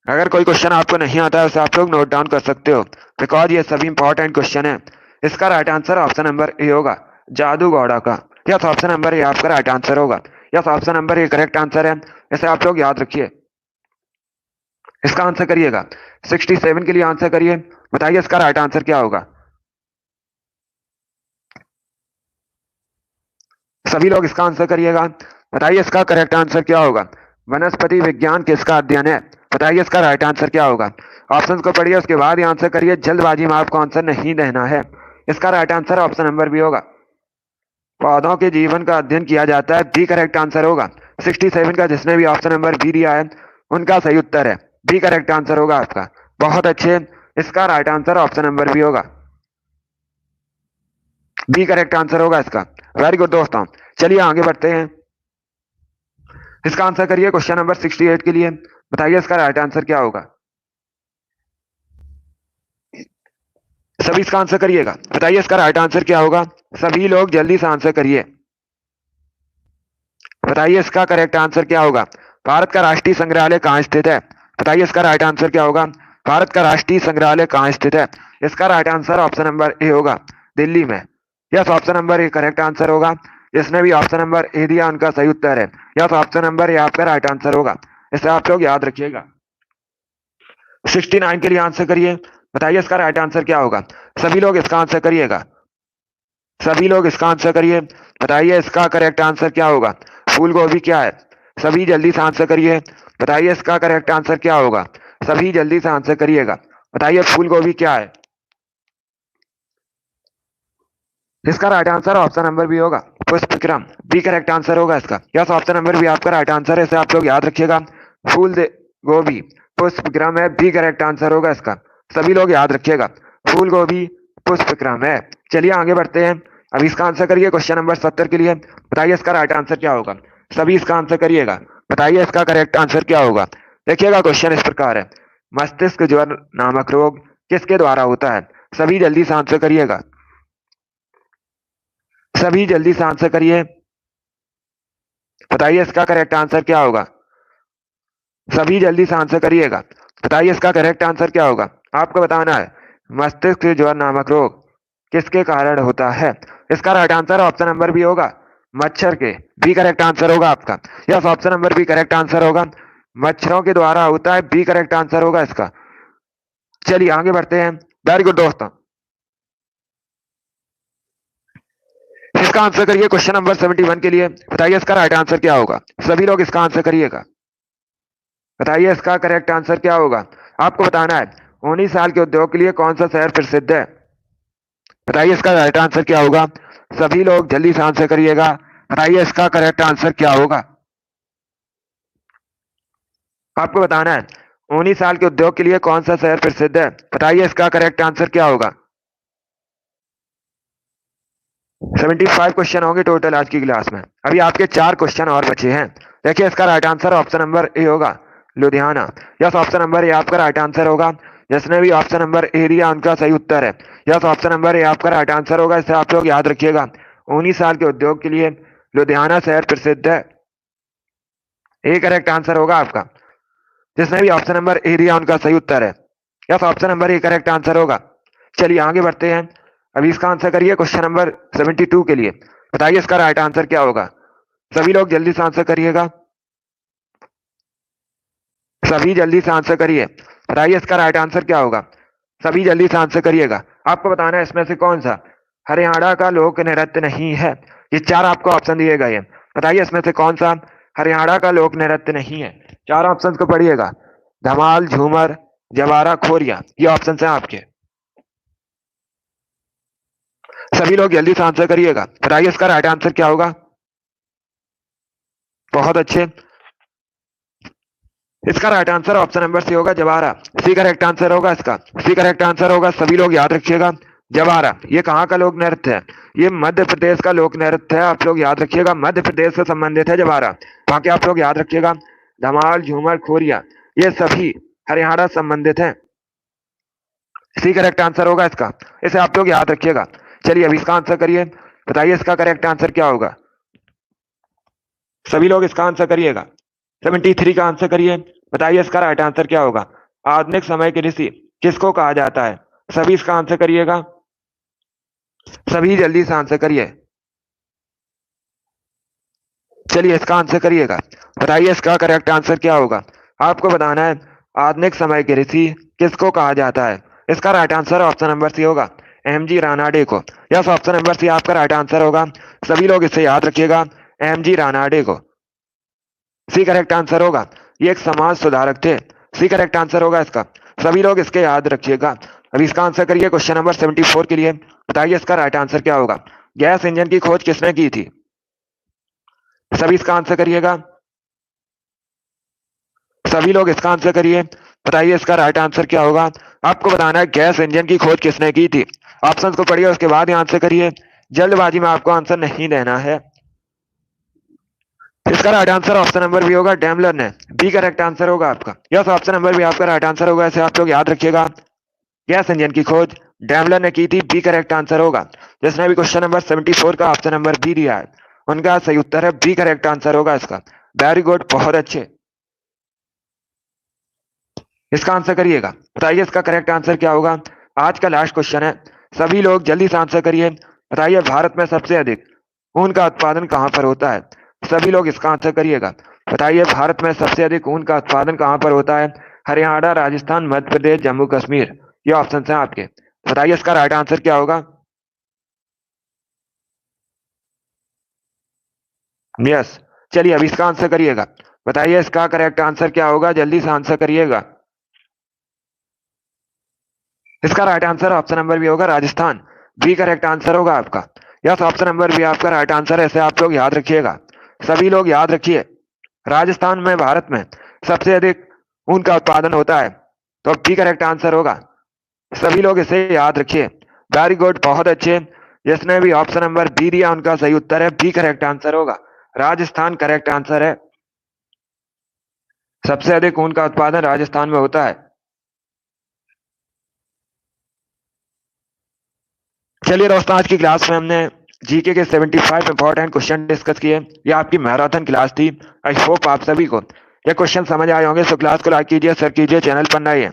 अगर कोई क्वेश्चन आपको नहीं आता है उसे आप लोग नोट डाउन कर सकते हो, बिकॉज ये सभी इंपॉर्टेंट क्वेश्चन है। इसका right answer option number A होगा, जादूगौड़ा का। यस, ऑप्शन नंबर ए आपका राइट आंसर होगा। Yes, option number A correct answer है, इसे आप लोग याद रखिए। इसका आंसर करिएगा, 67 के लिए आंसर करिए, बताइए इसका राइट आंसर क्या होगा। सभी लोग इसका आंसर करिएगा, बताइए इसका करेक्ट आंसर क्या होगा। वनस्पति विज्ञान किसका अध्ययन है। बताइए इसका राइट आंसर क्या होगा। ऑप्शन को पढ़िए, उसके बाद ही आंसर करिए, जल्दबाजी में आपको आंसर नहीं देना है। इसका right answer option number B होगा, पौधों के जीवन का अध्ययन किया जाता है, बी करेक्ट आंसर होगा। 67 का जिसने भी ऑप्शन नंबर बी दिया है उनका सही उत्तर है, बी करेक्ट आंसर होगा आपका। बहुत अच्छे, इसका right answer option number B होगा, बी करेक्ट आंसर होगा इसका। वेरी गुड दोस्तों, चलिए आगे बढ़ते हैं। इसका आंसर करिए क्वेश्चन नंबर 68 के लिए, बताइए इसका राइट आंसर क्या होगा। सभी इसका आंसर करिएगा, बताइए इसका राइट आंसर क्या होगा। सभी लोग जल्दी से आंसर करिए, बताइए इसका करेक्ट आंसर क्या होगा। भारत का राष्ट्रीय संग्रहालय कहाँ स्थित है। बताइए इसका राइट आंसर क्या होगा। भारत का राष्ट्रीय संग्रहालय कहाँ स्थित है। इसका right answer option number A होगा, दिल्ली में। Yes, option number A correct answer होगा, जिसने भी ऑप्शन नंबर ए दिया उनका सही उत्तर है। यस, ऑप्शन नंबर ए आपका राइट आंसर होगा, इसे आप लोग याद रखिएगा। 69 के लिए आंसर करिए, बताइए इसका राइट आंसर क्या होगा। सभी लोग इसका आंसर करिएगा, सभी लोग इसका आंसर करिए, बताइए इसका करेक्ट आंसर क्या होगा। फूल गोभी क्या है। सभी जल्दी से आंसर करिए, बताइए इसका करेक्ट आंसर क्या होगा। सभी जल्दी से आंसर करिएगा, बताइए फूल गोभी क्या है। इसका right answer option number B होगा, पुष्पक्रम, बी करेक्ट आंसर होगा इसका। यस, ऑप्शन नंबर बी आपका राइट आंसर है, इसे आप लोग याद रखिएगा। फूल गोभी पुष्पक्रम है, बी करेक्ट आंसर होगा इसका। सभी लोग याद रखिएगा, फूल गोभी पुष्पक्रम है। चलिए आगे बढ़ते हैं। अभी इसका आंसर करिए क्वेश्चन नंबर 70 के लिए, बताइए इसका राइट आंसर क्या होगा। सभी इसका आंसर करिएगा, बताइए इसका करेक्ट आंसर क्या होगा। देखिएगा क्वेश्चन इस प्रकार है, मस्तिष्क ज्वर नामक रोग किसके द्वारा होता है। सभी जल्दी से आंसर करिएगा, सभी जल्दी से आंसर करिए, बताइए इसका करेक्ट आंसर क्या होगा। सभी जल्दी से आंसर करिएगा, बताइए इसका करेक्ट आंसर क्या होगा। आपको बताना है मस्तिष्क ज्वर नामक रोग किसके कारण होता है। इसका right answer option number B होगा, मच्छर के, बी करेक्ट आंसर होगा आपका। Yes, option number B correct answer होगा, मच्छरों के द्वारा होता है, बी करेक्ट आंसर होगा इसका। चलिए आगे बढ़ते हैं। वेरी गुड दोस्तों, इसका आंसर करिए क्वेश्चन नंबर 71 के लिए, बताइए इसका राइट आंसर क्या होगा। सभी लोग इसका आंसर करिएगा, बताइए इसका करेक्ट आंसर क्या होगा। आपको बताना है 19 साल के उद्योग के लिए कौन सा शहर प्रसिद्ध है। बताइए इसका राइट आंसर क्या होगा। सभी लोग जल्दी से आंसर करिएगा, बताइए इसका करेक्ट आंसर क्या होगा। आपको बताना है 19 साल के उद्योग के लिए कौन सा शहर प्रसिद्ध है। बताइए इसका करेक्ट आंसर क्या होगा। 75 क्वेश्चन होंगे टोटल आज की क्लास में, अभी आपके 4 क्वेश्चन और बचे हैं। देखिए इसका right answer option number A होगा, Ludhiana. Yes, option number A आपका राइट आंसर होगा, जिसने भी ऑप्शन नंबर ए दिया उनका सही उत्तर है। यस, ऑप्शन नंबर ए आपका राइट आंसर होगा। इसे आप लोग याद रखिएगा। 19 साल के उद्योग के लिए लुधियाना शहर प्रसिद्ध है। ए करेक्ट आंसर होगा आपका। जिसने भी ऑप्शन नंबर ए दिया उनका सही उत्तर है। Yes, option number A correct answer होगा। चलिए आगे बढ़ते हैं। अभी इसका आंसर करिए क्वेश्चन नंबर 72 के लिए। बताइए इसका राइट आंसर क्या होगा। सभी लोग जल्दी से आंसर करिएगा। सभी जल्दी से आंसर करिए। बताइए इसका राइट आंसर क्या होगा। सभी जल्दी से आंसर करिएगा। आपको बताना है इसमें से कौन सा हरियाणा का लोक नृत्य नहीं है। ये चार आपको ऑप्शन दिए गए हैं। बताइए इसमें से कौन सा हरियाणा का लोक नृत्य नहीं है। चार ऑप्शन को पढ़िएगा। धमाल, झूमर, जवारा, खोरिया। ये ऑप्शन है आपके। सभी लोग जल्दी से आंसर करिएगा। बताइए इसका राइट आंसर क्या होगा। बहुत अच्छे। इसका right answer option number C होगा, जवारा। सी करेक्ट आंसर होगा इसका। सी करेक्ट आंसर होगा। सभी लोग याद रखिएगा। जवारा ये कहाँ का लोक नृत्य है। ये मध्य प्रदेश का लोक नृत्य है। आप लोग याद रखिएगा। मध्य प्रदेश से संबंधित है जवारा। बाकी आप लोग याद रखिएगा। धमाल, झूमर, खोरिया ये सभी हरियाणा संबंधित है। सी करेक्ट आंसर होगा इसका। इसे आप लोग याद रखिएगा। चलिए अभी इसका आंसर करिए। बताइए इसका करेक्ट आंसर क्या होगा। सभी लोग इसका आंसर करिएगा। 73 का आंसर करिए। बताइए इसका राइट आंसर क्या होगा। आधुनिक समय के ऋषि किसको कहा जाता है। सभी इसका आंसर करिएगा। सभी जल्दी से आंसर करिए। चलिए इसका आंसर करिएगा। बताइए इसका करेक्ट आंसर क्या होगा। आपको बताना है आधुनिक समय के ऋषि किसको कहा जाता है। इसका right answer option number C होगा, एम.जी. रानाडे को। यस, ऑप्शन नंबर सी आपका राइट आंसर होगा। सभी लोग इसे याद रखिएगा। एम.जी. रानाडे को सी करेक्ट आंसर होगा। ये एक समाज सुधारक थे। सी करेक्ट आंसर होगा इसका। सभी लोग इसके याद रखिएगा। अभी इसका आंसर करिए क्वेश्चन नंबर 74 के लिए। बताइए इसका राइट आंसर क्या होगा। गैस इंजन की खोज किसने की थी। सभी इसका आंसर करिएगा। सभी लोग इसका आंसर करिए। बताइए इसका राइट आंसर क्या होगा। आपको बताना है गैस इंजन की खोज किसने की थी। ऑप्शंस को पढ़िए उसके बाद ही आंसर करिए। जल्दबाजी में आपको आंसर नहीं देना है। इसका right answer option number B होगा, डेमलर ने। बी करेक्ट आंसर होगा आपका। यस, ऑप्शन नंबर बी आपका राइट आंसर होगा। इसे आप लोग याद रखिएगा। गैस इंजन की खोज डेमलर ने की थी। बी करेक्ट आंसर होगा। जिसने भी क्वेश्चन नंबर 74 का ऑप्शन नंबर बी दिया है उनका सही उत्तर है बी करेक्ट आंसर होगा इसका। वेरी गुड, बहुत अच्छे। इसका आंसर करिएगा। बताइए इसका करेक्ट आंसर क्या होगा। आज का लास्ट क्वेश्चन है। सभी लोग जल्दी से आंसर करिए। बताइए भारत में सबसे अधिक ऊन का उत्पादन कहां पर होता है। सभी लोग इसका आंसर करिएगा। बताइए भारत में सबसे अधिक ऊन का उत्पादन कहां पर होता है। हरियाणा, राजस्थान, मध्य प्रदेश, जम्मू कश्मीर। ये ऑप्शन हैं आपके। बताइए इसका राइट आंसर क्या होगा। यस, चलिए अभी इसका आंसर करिएगा। बताइए इसका करेक्ट आंसर क्या होगा। जल्दी से आंसर करिएगा। इसका right answer option number B होगा, राजस्थान। बी करेक्ट आंसर होगा आपका। यस, ऑप्शन नंबर बी आपका राइट आंसर है। इसे आप लोग याद रखिएगा। सभी लोग याद रखिए। राजस्थान में भारत में सबसे अधिक ऊन का उत्पादन होता है तो बी करेक्ट आंसर होगा। सभी लोग इसे याद रखिए। वेरी गुड, बहुत अच्छे। जिसने भी ऑप्शन नंबर बी दिया उनका सही उत्तर है बी करेक्ट आंसर होगा। राजस्थान करेक्ट आंसर है। सबसे अधिक ऊन का उत्पादन राजस्थान में होता है। चलिए दोस्तों, आज की क्लास में हमने जीके के 75 इंपॉर्टेंट क्वेश्चन डिस्कस किए। ये आपकी मैराथन क्लास थी। आई होप आप सभी को ये क्वेश्चन समझ आए होंगे। सो क्लास को लाइक कीजिए, शेयर कीजिए। चैनल पर नए हैं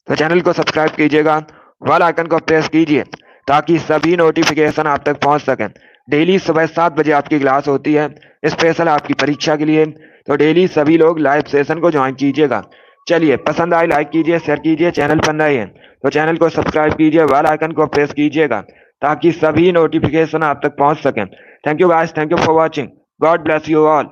तो चैनल को सब्सक्राइब कीजिएगा। बेल आइकन को प्रेस कीजिए ताकि सभी नोटिफिकेशन आप तक पहुंच सकें। डेली सुबह 7 बजे आपकी क्लास होती है स्पेशल आपकी परीक्षा के लिए। तो डेली सभी लोग लाइव सेशन को ज्वाइन कीजिएगा। चलिए, पसंद आए लाइक कीजिए, शेयर कीजिए। चैनल पर नए हैं तो चैनल को सब्सक्राइब कीजिए, बेल आइकन को प्रेस कीजिएगा ताकि सभी नोटिफिकेशन आप तक पहुंच सकें। Thank you guys, thank you for watching. God bless you all.